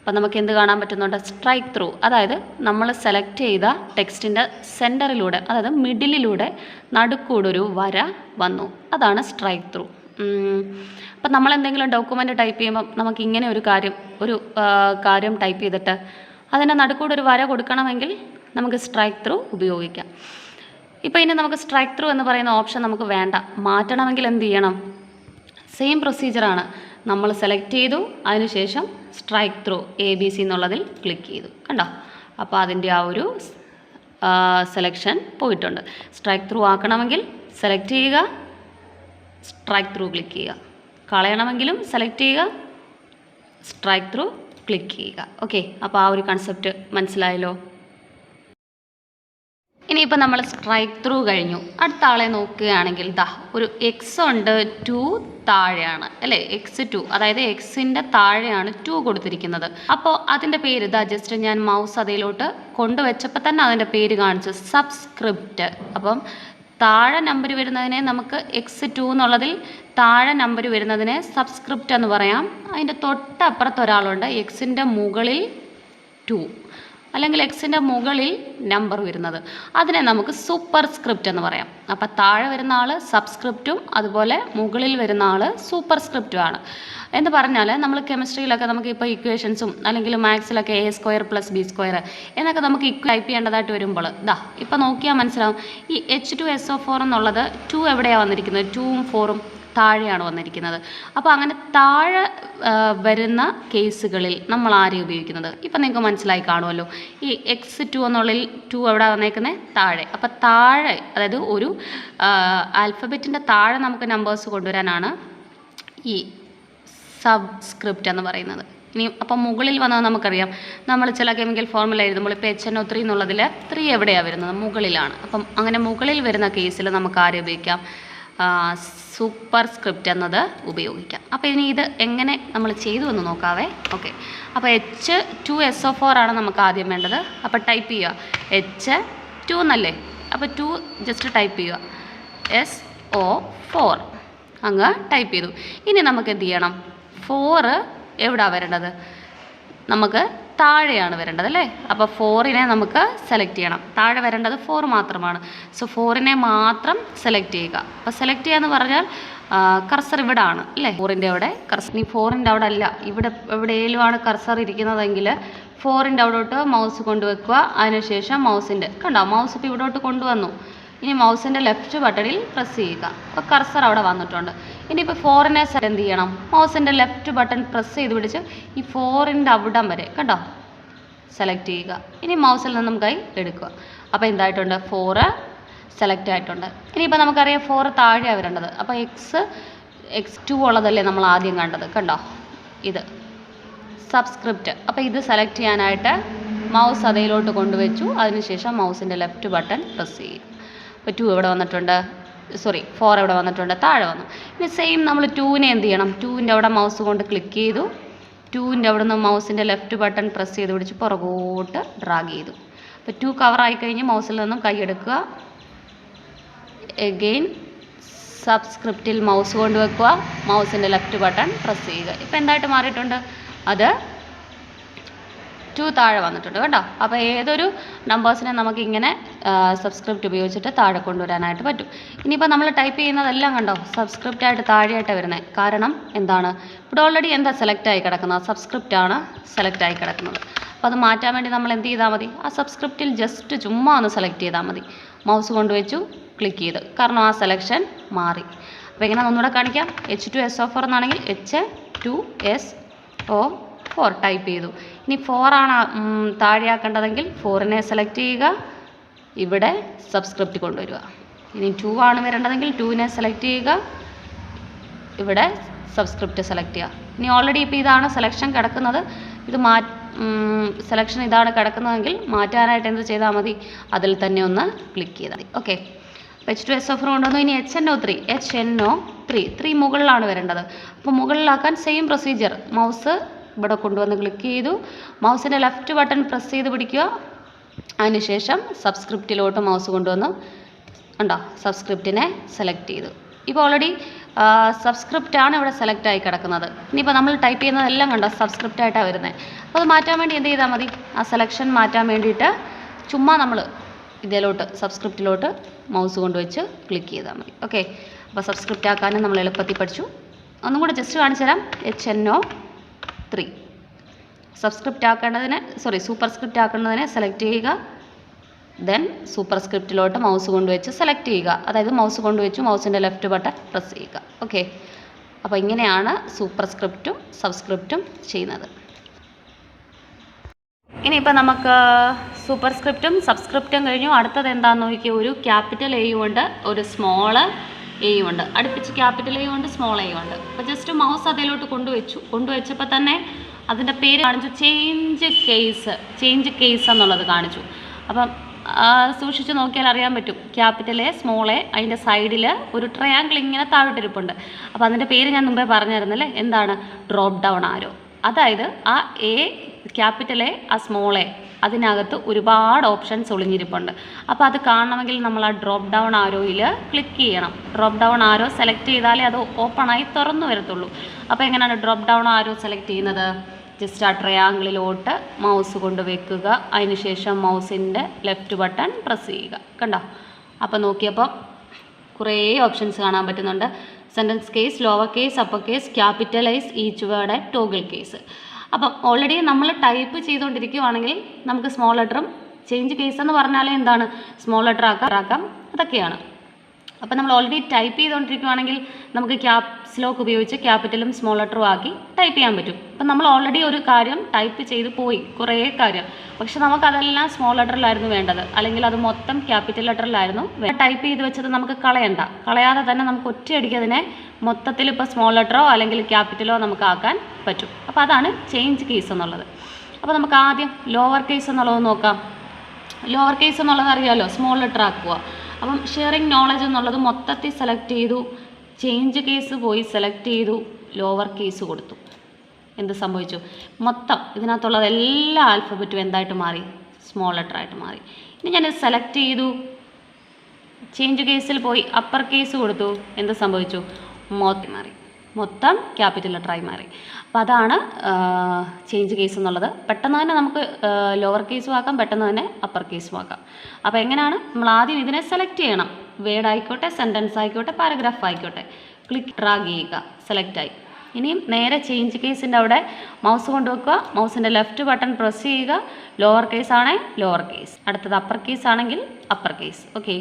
അപ്പം നമുക്ക് എന്ത് കാണാൻ പറ്റുന്നുണ്ട്? Strike through. അതായത് നമ്മൾ സെലക്ട് ചെയ്ത ടെക്സ്റ്റിൻ്റെ സെൻറ്ററിലൂടെ, അതായത് മിഡിലിലൂടെ നടുക്കൂടൊരു വര വന്നു, അതാണ് സ്ട്രൈക്ക് ത്രൂ. അപ്പം നമ്മൾ എന്തെങ്കിലും ഡോക്യുമെൻ്റ് ടൈപ്പ് ചെയ്യുമ്പം നമുക്ക് ഇങ്ങനെ ഒരു കാര്യം ടൈപ്പ് ചെയ്തിട്ട് അതിൻ്റെ നടുക്കൂടൊരു വര കൊടുക്കണമെങ്കിൽ നമുക്ക് സ്ട്രൈക്ക് ത്രൂ ഉപയോഗിക്കാം. ഇപ്പോൾ ഇനി നമുക്ക് സ്ട്രൈക്ക് ത്രൂ എന്ന് പറയുന്ന ഓപ്ഷൻ നമുക്ക് വേണ്ട, മാറ്റണമെങ്കിൽ എന്ത് ചെയ്യണം? സെയിം പ്രൊസീജിയറാണ്. നമ്മൾ സെലക്ട് ചെയ്തു, അതിനുശേഷം സ്ട്രൈക്ക് ത്രൂ ABC എന്നുള്ളതിൽ ക്ലിക്ക് ചെയ്തു. കണ്ടോ, അപ്പോൾ അതിൻ്റെ ആ ഒരു സെലക്ഷൻ പോയിട്ടുണ്ട്. സ്ട്രൈക്ക് ത്രൂ ആക്കണമെങ്കിൽ സെലക്ട് ചെയ്യുക, സ്ട്രൈക്ക് ത്രൂ ക്ലിക്ക് ചെയ്യുക. കളയണമെങ്കിലും സെലക്ട് ചെയ്യുക, സ്ട്രൈക്ക് ത്രൂ ക്ലിക്ക് ചെയ്യുക. ഓക്കെ, അപ്പോൾ ആ ഒരു കൺസെപ്റ്റ് മനസ്സിലായല്ലോ. ഇനിയിപ്പോൾ നമ്മൾ സ്ട്രൈക്ക് ത്രൂ കഴിഞ്ഞു. അടുത്ത ആളെ നോക്കുകയാണെങ്കിൽ ഒരു X ഉണ്ട്, 2 താഴെയാണ് അല്ലേ? X2, അതായത് Xൻ്റെ താഴെയാണ് 2 കൊടുത്തിരിക്കുന്നത്. അപ്പോൾ അതിൻ്റെ പേര് ജസ്റ്റ് ഞാൻ മൗസ് അതിലോട്ട് കൊണ്ടുവച്ചപ്പോൾ തന്നെ അതിൻ്റെ പേര് കാണിച്ചു, സബ്സ്ക്രിപ്റ്റ്. അപ്പം താഴെ നമ്പർ വരുന്നതിനെ നമുക്ക് X2 എന്നുള്ളതിൽ താഴെ നമ്പർ വരുന്നതിനെ സബ്സ്ക്രിപ്റ്റ് എന്ന് പറയാം. അതിൻ്റെ തൊട്ടപ്പുറത്ത് ഒരാളുണ്ട് Xൻ്റെ മുകളിൽ 2, അല്ലെങ്കിൽ Xൻ്റെ മുകളിൽ നമ്പർ വരുന്നത്, അതിനെ നമുക്ക് സൂപ്പർ സ്ക്രിപ്റ്റ് എന്ന് പറയാം. അപ്പോൾ താഴെ വരുന്ന ആൾ സബ്സ്ക്രിപ്റ്റും അതുപോലെ മുകളിൽ വരുന്ന ആൾ സൂപ്പർ സ്ക്രിപ്റ്റും ആണ്. എന്ന് പറഞ്ഞാൽ നമ്മൾ കെമിസ്ട്രിയിലൊക്കെ നമുക്ക് ഇപ്പോൾ ഇക്വേഷൻസും അല്ലെങ്കിൽ മാത്സിലൊക്കെ A² + B² എന്നൊക്കെ നമുക്ക് ടൈപ്പ് ചെയ്യേണ്ടതായിട്ട് വരുമ്പോൾ ഇപ്പോൾ നോക്കിയാൽ മനസ്സിലാവും. ഈ H2SO4 എന്നുള്ളത് 2 എവിടെയാണ് വന്നിരിക്കുന്നത്? 2ഉം 4ഉം താഴെയാണ് വന്നിരിക്കുന്നത്. അപ്പോൾ അങ്ങനെ താഴെ വരുന്ന കേസുകളിൽ നമ്മൾ ആരെയും ഉപയോഗിക്കുന്നത്? ഇപ്പം നിങ്ങൾക്ക് മനസ്സിലായി കാണുമല്ലോ. ഈ X2 എന്നുള്ളിൽ 2 എവിടെ വന്നേക്കുന്നത്? താഴെ. അപ്പോൾ താഴെ, അതായത് ഒരു ആൽഫബറ്റിൻ്റെ താഴെ നമുക്ക് നമ്പേഴ്സ് കൊണ്ടുവരാനാണ് ഈ സബ്സ്ക്രിപ്റ്റ് എന്ന് പറയുന്നത്. ഇനി അപ്പം മുകളിൽ വന്നത് നമുക്കറിയാം, നമ്മൾ ചില കെമിക്കൽ ഫോർമുല എഴുതുമ്പോൾ ഇപ്പോൾ HNO3 എന്നുള്ളതിൽ 3 എവിടെയാണ് വരുന്നത്? മുകളിലാണ്. അപ്പം അങ്ങനെ മുകളിൽ വരുന്ന കേസിൽ നമുക്ക് ആരെ ഉപയോഗിക്കാം? സൂപ്പർ സ്ക്രിപ്റ്റ് എന്നത് ഉപയോഗിക്കാം. അപ്പോൾ ഇനി ഇത് എങ്ങനെ നമ്മൾ ചെയ്തു എന്ന് നോക്കാവേ. ഓക്കെ, അപ്പോൾ H2SO4 ആണ് നമുക്ക് ആദ്യം വേണ്ടത്. അപ്പോൾ ടൈപ്പ് ചെയ്യുക H2 എന്നല്ലേ? അപ്പോൾ 2 ജസ്റ്റ് ടൈപ്പ് ചെയ്യുക, SO4 അങ്ങ് ടൈപ്പ് ചെയ്തു. ഇനി നമുക്ക് എന്ത് ചെയ്യണം, 4 എവിടെയാണ് വരേണ്ടത്, നമുക്ക് താഴെയാണ് വരേണ്ടത് അല്ലേ. അപ്പോൾ 4നെ നമുക്ക് സെലക്ട് ചെയ്യണം. താഴെ വരേണ്ടത് 4 മാത്രമാണ്. സോ 4നെ മാത്രം സെലക്ട് ചെയ്യുക. അപ്പോൾ സെലക്ട് ചെയ്യുക എന്ന് പറഞ്ഞാൽ കർസർ ഇവിടെ ആണ് അല്ലേ, 4ൻ്റെ അവിടെ കർസർ. ഇനി 4ൻ്റെ അവിടെ അല്ല, ഇവിടെ എവിടെയെങ്കിലുമാണ് കർസർ ഇരിക്കുന്നതെങ്കിൽ 4ൻ്റെ അവിടോട്ട് മൗസ് കൊണ്ടുവെക്കുക. അതിനുശേഷം മൗസിൻ്റെ കണ്ടോ, മൗസ് ഇപ്പോൾ ഇവിടോട്ട് കൊണ്ടുവന്നു. ഇനി മൗസിൻ്റെ ലെഫ്റ്റ് ബട്ടണിൽ പ്രസ് ചെയ്യുക. അപ്പോൾ കർസർ അവിടെ വന്നിട്ടുണ്ട്. ഇനിയിപ്പോൾ 4നെ എന്ത് ചെയ്യണം, മൗസിൻ്റെ ലെഫ്റ്റ് ബട്ടൺ പ്രസ് ചെയ്ത് പിടിച്ച് ഈ 4ൻ്റെ അവിടം വരെ കണ്ടോ സെലക്ട് ചെയ്യുക. ഇനി മൗസിൽ നിന്നും കൈ എടുക്കുക. അപ്പോൾ എന്തായിട്ടുണ്ട്, 4 സെലക്ട് ആയിട്ടുണ്ട്. ഇനിയിപ്പോൾ നമുക്കറിയാം 4 താഴെയാണ് വരേണ്ടത്. അപ്പോൾ X2 ഉള്ളതല്ലേ നമ്മൾ ആദ്യം കണ്ടത്, കണ്ടോ ഇത് സബ്സ്ക്രിപ്റ്റ്. അപ്പോൾ ഇത് സെലക്ട് ചെയ്യാനായിട്ട് മൗസ് അതിലോട്ട് കൊണ്ടുവച്ചു. അതിനുശേഷം മൗസിൻ്റെ ലെഫ്റ്റ് ബട്ടൺ പ്രസ് ചെയ്യും. അപ്പോൾ 2 എവിടെ വന്നിട്ടുണ്ട്, 4 എവിടെ വന്നിട്ടുണ്ട്, താഴെ വന്നു. ഇനി സെയിം നമ്മൾ 2നെ എന്ത് ചെയ്യണം, 2ൻ്റെ അവിടെ മൗസ് കൊണ്ട് ക്ലിക്ക് ചെയ്തു. 2ൻ്റെ അവിടെ നിന്ന് മൗസിൻ്റെ ലെഫ്റ്റ് ബട്ടൺ പ്രസ് ചെയ്ത് പിടിച്ച് പുറകോട്ട് ഡ്രാഗ് ചെയ്തു. അപ്പോൾ 2 കവറായി കഴിഞ്ഞ് മൗസിൽ നിന്നും കൈ എടുക്കുക. എഗെയിൻ സബ്സ്ക്രിപ്റ്റിൽ മൗസ് കൊണ്ട് വെക്കുക, മൗസിൻ്റെ ലെഫ്റ്റ് ബട്ടൺ പ്രസ് ചെയ്യുക. ഇപ്പോൾ എന്തായിട്ട് മാറിയിട്ടുണ്ട്, അത് 2 താഴെ വന്നിട്ടുണ്ട് കേട്ടോ. അപ്പോൾ ഏതൊരു നമ്പേഴ്സിനെ നമുക്ക് ഇങ്ങനെ സബ്സ്ക്രിപ്റ്റ് ഉപയോഗിച്ചിട്ട് താഴെ കൊണ്ടുവരാനായിട്ട് പറ്റും. ഇനിയിപ്പോൾ നമ്മൾ ടൈപ്പ് ചെയ്യുന്നതെല്ലാം കണ്ടോ സബ്സ്ക്രിപ്റ്റായിട്ട് താഴെയായിട്ട് വരുന്നത്. കാരണം എന്താണ്, ഇവിടെ ഓൾറെഡി എന്താ സെലക്റ്റായി കിടക്കുന്നത്, സബ്സ്ക്രിപ്റ്റാണ് സെലക്റ്റായി കിടക്കുന്നത്. അപ്പോൾ അത് മാറ്റാൻ വേണ്ടി നമ്മൾ എന്ത് ചെയ്താൽ മതി, ആ സബ്സ്ക്രിപ്റ്റിൽ ജസ്റ്റ് ചുമ്മാ ഒന്ന് സെലക്ട് ചെയ്താൽ മതി. മൗസ് കൊണ്ടുവച്ചു ക്ലിക്ക് ചെയ്ത്, കാരണം ആ സെലക്ഷൻ മാറി. അപ്പോൾ ഇങ്ങനെ ഒന്നുകൂടെ കാണിക്കാം. H2SO4 എന്നാണെങ്കിൽ H2SO4 ടൈപ്പ് ചെയ്തു. ഇനി 4 ആണ് താഴെയാക്കേണ്ടതെങ്കിൽ 4നെ സെലക്ട് ചെയ്യുക, ഇവിടെ സബ്സ്ക്രിപ്റ്റ് കൊണ്ടുവരിക. ഇനി 2 ആണ് വരേണ്ടതെങ്കിൽ 2നെ സെലക്ട് ചെയ്യുക, ഇവിടെ സബ്സ്ക്രിപ്റ്റ് സെലക്ട് ചെയ്യുക. ഇനി ഓൾറെഡി ഇപ്പോൾ ഇതാണ് സെലക്ഷൻ കിടക്കുന്നത്, ഇത് സെലക്ഷൻ ഇതാണ് കിടക്കുന്നതെങ്കിൽ മാറ്റാനായിട്ട് എന്ത് ചെയ്താൽ മതി, അതിൽ തന്നെ ഒന്ന് ക്ലിക്ക് ചെയ്താൽ മതി. ഓക്കെ, H2SO4 കൊണ്ടുവന്നു. ഇനി HNO3 മുകളിലാണ് വരേണ്ടത്. അപ്പോൾ മുകളിലാക്കാൻ സെയിം പ്രൊസീജിയർ, മൗസ് ഇവിടെ കൊണ്ടുവന്ന് ക്ലിക്ക് ചെയ്തു, മൗസിൻ്റെ ലെഫ്റ്റ് ബട്ടൺ പ്രസ് ചെയ്ത് പിടിക്കുക. അതിനുശേഷം സബ്സ്ക്രിപ്റ്റിലോട്ട് മൗസ് കൊണ്ടുവന്ന് ഉണ്ടോ സബ്സ്ക്രിപ്റ്റിനെ സെലക്ട് ചെയ്തു. ഇപ്പോൾ ഓൾറെഡി സബ്സ്ക്രിപ്റ്റാണ് ഇവിടെ സെലക്ട് ആയി കിടക്കുന്നത്. ഇനിയിപ്പോൾ നമ്മൾ ടൈപ്പ് ചെയ്യുന്നതെല്ലാം കണ്ടോ സബ്സ്ക്രിപ്റ്റായിട്ടാണ് വരുന്നത്. അപ്പോൾ അത് മാറ്റാൻ വേണ്ടി എന്ത് ചെയ്താൽ മതി, ആ സെലക്ഷൻ മാറ്റാൻ വേണ്ടിയിട്ട് ചുമ്മാ നമ്മൾ ഇതിലോട്ട് സബ്സ്ക്രിപ്റ്റിലോട്ട് മൗസ് കൊണ്ടുവച്ച് ക്ലിക്ക് ചെയ്താൽ മതി. ഓക്കെ, അപ്പോൾ സബ്സ്ക്രിപ്റ്റ് ആക്കാനും നമ്മൾ എളുപ്പത്തിൽ പഠിച്ചു. ഒന്നും കൂടെ ജസ്റ്റ് കാണിച്ചു തരാം. HNO3 സബ്സ്ക്രിപ്റ്റ് ആക്കേണ്ടതിന് സൂപ്പർസ്ക്രിപ്റ്റ് ആക്കേണ്ടതിനെ സെലക്ട് ചെയ്യുക. ദെൻ സൂപ്പർസ്ക്രിപ്റ്റിലോട്ട് മൗസ് കൊണ്ടുവച്ച് സെലക്ട് ചെയ്യുക. അതായത് മൗസ് കൊണ്ടുവച്ചു മൗസിൻ്റെ ലെഫ്റ്റ് ബട്ടൺ പ്രസ് ചെയ്യുക. ഓക്കെ, അപ്പോൾ ഇങ്ങനെയാണ് സൂപ്പർസ്ക്രിപ്റ്റും സബ്സ്ക്രിപ്റ്റും ചെയ്യുന്നത്. ഇനിയിപ്പോൾ നമുക്ക് സൂപ്പർസ്ക്രിപ്റ്റും സബ്സ്ക്രിപ്റ്റും കഴിഞ്ഞു. അടുത്തത് എന്താണെന്ന് നോക്കിയാൽ ഒരു ക്യാപിറ്റൽ എയും ഉണ്ട്, ഒരു സ്മോൾ എയും ഉണ്ട്. അടുപ്പിച്ച് ക്യാപിറ്റൽ എയും ഉണ്ട്, സ്മോൾ എയും ഉണ്ട്. അപ്പോൾ ജസ്റ്റ് മൗസ് അതിലോട്ട് കൊണ്ടുവച്ചപ്പോൾ തന്നെ അതിൻ്റെ പേര് കാണിച്ചു, ചേഞ്ച് കേസ് എന്നുള്ളത് കാണിച്ചു. അപ്പം സൂക്ഷിച്ച് നോക്കിയാൽ അറിയാൻ പറ്റും, ക്യാപിറ്റൽ എ സ്മോൾ എ, അതിൻ്റെ സൈഡിൽ ഒരു ട്രയാങ്കിൾ ഇങ്ങനെ താഴോട്ടിരിപ്പുണ്ട്. അപ്പോൾ അതിൻ്റെ പേര് ഞാൻ മുമ്പേ പറഞ്ഞിരുന്നല്ലേ, എന്താണ്, ഡ്രോപ്പ് ഡൗൺ ആരോ. അതായത് ആ എ ക്യാപിറ്റൽ എ ആ സ്മോൾ എ അതിനകത്ത് ഒരുപാട് ഓപ്ഷൻസ് ഒളിഞ്ഞിരിപ്പുണ്ട്. അപ്പോൾ അത് കാണണമെങ്കിൽ നമ്മൾ ആ ഡ്രോപ്പ് ഡൗൺ ആരോയിൽ ക്ലിക്ക് ചെയ്യണം. ഡ്രോപ്പ് ഡൗൺ ആരോ സെലക്ട് ചെയ്താലേ അത് ഓപ്പണായി തുറന്നു വരത്തുള്ളൂ. അപ്പോൾ എങ്ങനെയാണ് ഡ്രോപ്പ് ഡൗൺ ആരോ സെലക്ട് ചെയ്യുന്നത്, ജസ്റ്റ് ആ ട്രയാങ്കിളിലോട്ട് മൗസ് കൊണ്ട് വെക്കുക. അതിനുശേഷം മൗസിൻ്റെ ലെഫ്റ്റ് ബട്ടൺ പ്രസ് ചെയ്യുക. കണ്ടോ, അപ്പോൾ നോക്കിയപ്പോൾ കുറേ ഓപ്ഷൻസ് കാണാൻ പറ്റുന്നുണ്ട്. Sentence case, lower case, upper case, capitalise each word and toggle case. അപ്പം ഓൾറെഡി നമ്മൾ ടൈപ്പ് ചെയ്തുകൊണ്ടിരിക്കുകയാണെങ്കിൽ നമുക്ക് സ്മോൾ ലെറ്ററും ചേഞ്ച് കേസ് എന്ന് പറഞ്ഞാൽ എന്താണ്, സ്മോൾ ലെറ്റർ ആക്കാം, അതൊക്കെയാണ്. അപ്പോൾ നമ്മൾ ഓൾറെഡി ടൈപ്പ് ചെയ്തുകൊണ്ടിരിക്കുകയാണെങ്കിൽ നമുക്ക് ക്യാപ്സ് ലോക്ക് ഉപയോഗിച്ച് ക്യാപിറ്റലും സ്മോൾ ലെറ്ററും ആക്കി ടൈപ്പ് ചെയ്യാൻ പറ്റും. അപ്പം നമ്മൾ ഓൾറെഡി ഒരു കാര്യം ടൈപ്പ് ചെയ്ത് പോയി, കുറേ കാര്യം, പക്ഷെ നമുക്കതെല്ലാം സ്മോൾ ലെറ്ററിലായിരുന്നു വേണ്ടത്, അല്ലെങ്കിൽ അത് മൊത്തം ക്യാപിറ്റൽ ലെറ്ററിലായിരുന്നു. ടൈപ്പ് ചെയ്ത് വെച്ചത് നമുക്ക് കളയാതെ തന്നെ നമുക്ക് ഒറ്റയടിക്ക് അതിനെ മൊത്തത്തിൽ ഇപ്പോൾ സ്മോൾ ലെറ്ററോ അല്ലെങ്കിൽ ക്യാപിറ്റലോ നമുക്ക് ആക്കാൻ പറ്റും. അപ്പോൾ അതാണ് ചേഞ്ച് കേസ് എന്നുള്ളത്. അപ്പോൾ നമുക്ക് ആദ്യം ലോവർ കേസ് എന്നുള്ളത് നോക്കാം. ലോവർ കേസ് എന്നുള്ളത് അറിയാമല്ലോ, സ്മോൾ ലെറ്റർ ആക്കുക. അപ്പം ഷെയറിങ് നോളജ് എന്നുള്ളത് മൊത്തത്തിൽ സെലക്ട് ചെയ്തു, ചേഞ്ച് കേസ് പോയി സെലക്ട് ചെയ്തു, ലോവർ കേസ് കൊടുത്തു. എന്ത് സംഭവിച്ചു, മൊത്തം ഇതിനകത്തുള്ളത് എല്ലാ ആൽഫബറ്റും എന്തായിട്ട് മാറി, സ്മോൾ ലെറ്റർ ആയിട്ട് മാറി. ഇനി ഞാനിത് സെലക്ട് ചെയ്തു, ചേഞ്ച് കേസിൽ പോയി അപ്പർ കേസ് കൊടുത്തു, എന്ത് സംഭവിച്ചു? മാറി, മൊത്തം ക്യാപിറ്റൽ ലെറ്ററായി മാറി. അപ്പോൾ അതാണ് ചേഞ്ച് കേസ് എന്നുള്ളത്. പെട്ടെന്ന് തന്നെ നമുക്ക് ലോവർ കേസും ആക്കാം, പെട്ടെന്ന് തന്നെ അപ്പർ കേസും ആക്കാം. അപ്പോൾ എങ്ങനെയാണ്? നമ്മൾ ആദ്യം ഇതിനെ സെലക്ട് ചെയ്യണം. വേർഡ് ആയിക്കോട്ടെ, സെൻറ്റൻസ് ആയിക്കോട്ടെ, പാരഗ്രാഫ് ആയിക്കോട്ടെ. ക്ലിക്ക് ഡ്രാഗ് ചെയ്യുക, സെലക്റ്റായി. ഇനിയും നേരെ ചേഞ്ച് കേസിൻ്റെ അവിടെ മൗസ് കൊണ്ടുവെക്കുക, മൗസിൻ്റെ ലെഫ്റ്റ് ബട്ടൺ പ്രസ് ചെയ്യുക. ലോവർ കേസ് ആണെങ്കിൽ ലോവർ കേസ്, അടുത്തത് അപ്പർ കേസ് ആണെങ്കിൽ അപ്പർ കേസ്. ഓക്കെ,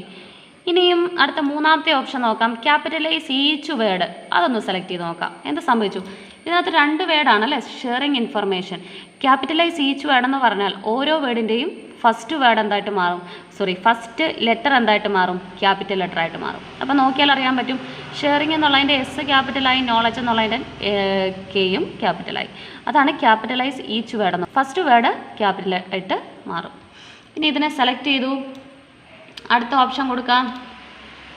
ഇനിയും അടുത്ത മൂന്നാമത്തെ ഓപ്ഷൻ നോക്കാം. ക്യാപിറ്റലൈസ് ഈച്ച് വേർഡ്, അതൊന്ന് സെലക്ട് ചെയ്ത് നോക്കാം. എന്ത് സംഭവിച്ചു? ഇതിനകത്ത് 2 വേർഡാണല്ലേ, sharing information. Capitalise each word എന്ന് പറഞ്ഞാൽ ഓരോ വേർഡിൻ്റെയും ഫസ്റ്റ് വേർഡ് എന്തായിട്ട് മാറും? ഫസ്റ്റ് ലെറ്റർ എന്തായിട്ട് മാറും? ക്യാപിറ്റൽ ലെറ്റർ ആയിട്ട് മാറും. അപ്പോൾ നോക്കിയാൽ അറിയാൻ പറ്റും, ഷെയറിങ് എന്നുള്ളതിൻ്റെ എസ് ക്യാപിറ്റലായി, നോളജ് എന്നുള്ളതിൻ്റെ കെയും ക്യാപിറ്റലായി. അതാണ് ക്യാപിറ്റലൈസ് ഈച്ച് വേർഡ് എന്ന്. ഫസ്റ്റ് വേർഡ് ക്യാപിറ്റൽ ആയിട്ട് മാറും. ഇനി ഇതിനെ സെലക്ട് ചെയ്തു, അടുത്ത ഓപ്ഷൻ കൊടുക്കാം.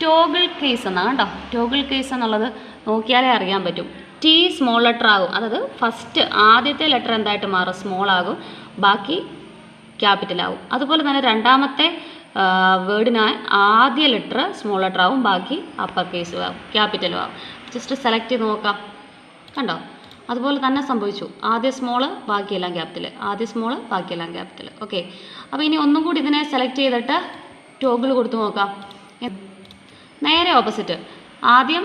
ടോഗിൾ കേസ് എന്നാണ് കേട്ടോ. ടോഗിൾ കേസ് എന്നുള്ളത് നോക്കിയാലേ അറിയാൻ പറ്റും. ടി സ്മോൾ ലെറ്റർ ആകും, അതായത് ഫസ്റ്റ് ആദ്യത്തെ ലെറ്റർ എന്തായിട്ട് മാറും? സ്മോൾ ആകും, ബാക്കി ക്യാപിറ്റൽ ആവും. അതുപോലെ തന്നെ രണ്ടാമത്തെ വേർഡിനായി ആദ്യ ലെറ്റർ സ്മോൾ ലെറ്റർ ആവും, ബാക്കി അപ്പർ കേസും ആവും, ക്യാപിറ്റലും ആവും. ജസ്റ്റ് സെലക്ട് ചെയ്ത് നോക്കാം, കണ്ടോ? അതുപോലെ തന്നെ സംഭവിച്ചു. ആദ്യം സ്മോള്, ബാക്കിയെല്ലാം ക്യാപിറ്റൽ, ആദ്യം സ്മോള്, ബാക്കിയെല്ലാം ക്യാപിറ്റൽ. ഓക്കെ, അപ്പോൾ ഇനി ഒന്നും കൂടി ഇതിനെ സെലക്ട് ചെയ്തിട്ട് ടോഗിൾ കൊടുത്തു നോക്കാം. നേരെ ഓപ്പോസിറ്റ്, ആദ്യം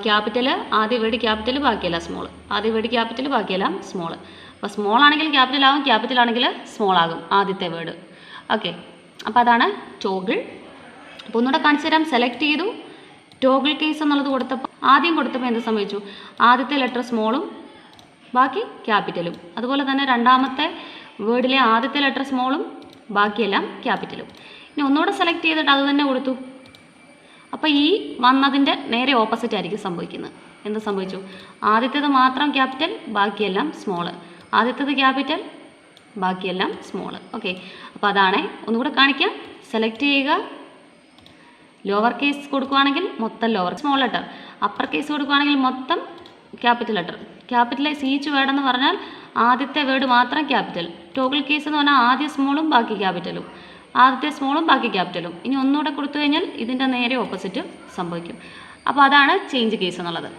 ക്യാപിറ്റൽ, ആദ്യ വേർഡ് ക്യാപിറ്റൽ, ബാക്കിയെല്ലാം സ്മോൾ, ആദ്യ വേർഡ് ക്യാപിറ്റൽ, ബാക്കിയെല്ലാം സ്മോൾ. അപ്പോൾ സ്മോൾ ആണെങ്കിൽ ക്യാപിറ്റൽ ആകും, ക്യാപിറ്റൽ ആണെങ്കിൽ സ്മോൾ ആകും ആദ്യത്തെ വേർഡ്. ഓക്കെ, അപ്പോൾ അതാണ് ടോഗിൾ. അപ്പോൾ ഒന്നുകൂടെ കാണിച്ചു തരാം. സെലക്ട് ചെയ്തു, ടോഗിൾ കേസ് എന്നുള്ളത് കൊടുത്തപ്പോൾ ആദ്യം കൊടുത്തപ്പോൾ എന്ത് സംഭവിച്ചു? ആദ്യത്തെ ലെറ്റർ സ്മോളും ബാക്കി ക്യാപിറ്റലും. അതുപോലെ തന്നെ രണ്ടാമത്തെ വേർഡിലെ ആദ്യത്തെ ലെറ്റർ സ്മോളും ബാക്കിയെല്ലാം ക്യാപിറ്റലും. ഇനി ഒന്നുകൂടെ സെലക്ട് ചെയ്തിട്ട് അത് തന്നെ കൊടുത്തു. അപ്പോൾ ഈ വന്നതിൻ്റെ നേരെ ഓപ്പോസിറ്റ് ആയിരിക്കും സംഭവിക്കുന്നത്. എന്ത് സംഭവിച്ചു? ആദ്യത്തേത് മാത്രം ക്യാപിറ്റൽ, ബാക്കിയെല്ലാം സ്മോള്. ആദ്യത്തേത് ക്യാപിറ്റൽ, ബാക്കിയെല്ലാം സ്മോള്. ഓക്കെ, അപ്പോൾ അതാണ്. ഒന്നുകൂടെ കാണിക്കാം. സെലക്ട് ചെയ്യുക. ലോവർ കേസ് കൊടുക്കുകയാണെങ്കിൽ മൊത്തം lower small letter, upper case കൊടുക്കുകയാണെങ്കിൽ മൊത്തം capital letter. Capitalise each word എന്ന് പറഞ്ഞാൽ ആദ്യത്തെ വേർഡ് മാത്രം ക്യാപിറ്റൽ. ടോഗിൾ കേസ് എന്ന് പറഞ്ഞാൽ ആദ്യ സ്മോളും ബാക്കി ക്യാപിറ്റലും, ആദ്യത്തെ സ്മോളും ബാക്കി ക്യാപിറ്റലും. ഇനി ഒന്നുകൂടെ കൊടുത്തു കഴിഞ്ഞാൽ ഇതിൻ്റെ നേരെ ഓപ്പോസിറ്റ് സംഭവിക്കും. അപ്പോൾ അതാണ് ചേഞ്ച് കേസ് എന്നുള്ളത്.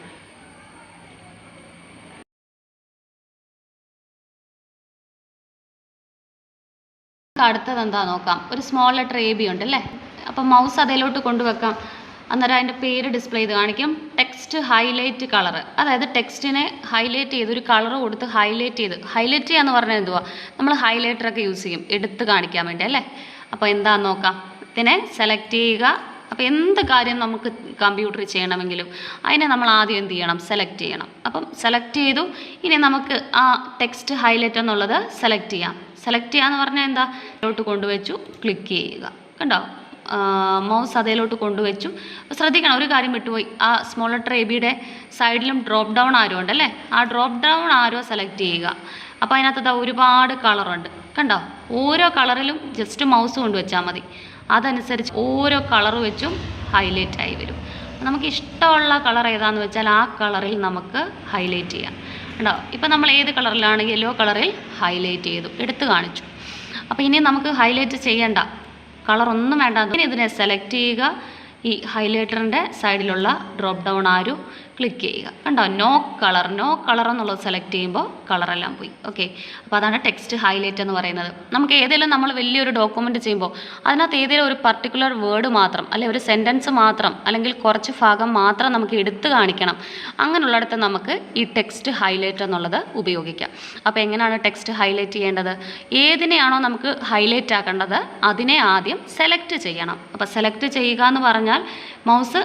അടുത്തത് എന്താ നോക്കാം. ഒരു സ്മോൾ ലെറ്റർ എ ബി ഉണ്ട് അല്ലേ. അപ്പം മൗസ് അതിലോട്ട് കൊണ്ടുവെക്കാം. അന്നേരം അതിൻ്റെ പേര് ഡിസ്പ്ലേ ചെയ്ത് കാണിക്കും. ടെക്സ്റ്റ് ഹൈലൈറ്റ് കളർ, അതായത് ടെക്സ്റ്റിനെ ഹൈലൈറ്റ് ചെയ്ത് ഒരു കളർ കൊടുത്ത് ഹൈലൈറ്റ് ചെയ്യുക എന്ന് പറഞ്ഞാൽ എന്തുവാ? നമ്മൾ ഹൈലൈറ്ററൊക്കെ യൂസ് ചെയ്യും എടുത്ത് കാണിക്കാൻ വേണ്ടി അല്ലേ. അപ്പോൾ എന്താണെന്ന് നോക്കാം. ഇതിനെ സെലക്ട് ചെയ്യുക. അപ്പോൾ എന്ത് കാര്യം നമുക്ക് കമ്പ്യൂട്ടറിൽ ചെയ്യണമെങ്കിലും അതിനെ നമ്മൾ ആദ്യം എന്ത് ചെയ്യണം? സെലക്ട് ചെയ്യണം. അപ്പം സെലക്ട് ചെയ്തു. ഇനി നമുക്ക് ആ ടെക്സ്റ്റ് ഹൈലൈറ്റ് എന്നുള്ളത് സെലക്ട് ചെയ്യാം. സെലക്ട് ചെയ്യാന്ന് പറഞ്ഞാൽ എന്താ? അതിലോട്ട് കൊണ്ടുവച്ചു, ക്ലിക്ക് ചെയ്യുക. കണ്ടോ? മൗസ് അതിലോട്ട് കൊണ്ടുവച്ചു. ശ്രദ്ധിക്കണം, ഒരു കാര്യം വിട്ടുപോയി. ആ സ്മോൾ ലെറ്റർ എ ബിയുടെ സൈഡിലും ഡ്രോപ്പ് ഡൗൺ ആരോ ഉണ്ട് അല്ലേ. ആ ഡ്രോപ്പ് ഡൗൺ ആരോ സെലക്ട് ചെയ്യുക. അപ്പോൾ അതിനകത്ത് ഒരുപാട് കളറുണ്ട്. കണ്ടോ? ഓരോ കളറിലും ജസ്റ്റ് മൗസ് കൊണ്ടുവച്ചാൽ മതി. അതനുസരിച്ച് ഓരോ കളർ വെച്ചും ഹൈലൈറ്റ് ആയി വരും. നമുക്ക് ഇഷ്ടമുള്ള കളർ ഏതാണെന്ന് വെച്ചാൽ ആ കളറിൽ നമുക്ക് ഹൈലൈറ്റ് ചെയ്യാം. കണ്ടോ? ഇപ്പം നമ്മൾ ഏത് കളറിലാണ്? യെല്ലോ കളറിൽ ഹൈലൈറ്റ് ചെയ്തു, എടുത്ത് കാണിച്ചു. അപ്പോൾ ഇനി നമുക്ക് ഹൈലൈറ്റ് ചെയ്യേണ്ട, കളറൊന്നും വേണ്ട. ഇനി ഇതിനെ സെലക്ട് ചെയ്യുക. ഈ ഹൈലൈറ്ററിൻ്റെ സൈഡിലുള്ള ഡ്രോപ്പ് ഡൗൺ ആരോ ക്ലിക്ക് ചെയ്യുക. കണ്ടോ? നോ കളർ എന്നുള്ളത് സെലക്ട് ചെയ്യുമ്പോൾ കളറെല്ലാം പോയി. ഓക്കെ, അപ്പോൾ അതാണ് ടെക്സ്റ്റ് ഹൈലൈറ്റ് എന്ന് പറയുന്നത്. നമുക്ക് ഏതെങ്കിലും നമ്മൾ വലിയൊരു ഡോക്യുമെൻറ്റ് ചെയ്യുമ്പോൾ അതിനകത്ത് ഏതെങ്കിലും ഒരു പർട്ടിക്കുലർ വേർഡ് മാത്രം, അല്ലെങ്കിൽ ഒരു സെൻറ്റൻസ് മാത്രം, അല്ലെങ്കിൽ കുറച്ച് ഭാഗം മാത്രം നമുക്ക് എടുത്ത് കാണിക്കണം. അങ്ങനെയുള്ളിടത്ത് നമുക്ക് ഈ ടെക്സ്റ്റ് ഹൈലൈറ്റ് എന്നുള്ളത് ഉപയോഗിക്കാം. അപ്പോൾ എങ്ങനെയാണ് ടെക്സ്റ്റ് ഹൈലൈറ്റ് ചെയ്യേണ്ടത്? ഏതിനെയാണോ നമുക്ക് ഹൈലൈറ്റ് ആക്കേണ്ടത് അതിനെ ആദ്യം സെലക്ട് ചെയ്യണം. അപ്പോൾ സെലക്ട് ചെയ്യുക എന്ന് പറഞ്ഞാൽ മൗസ്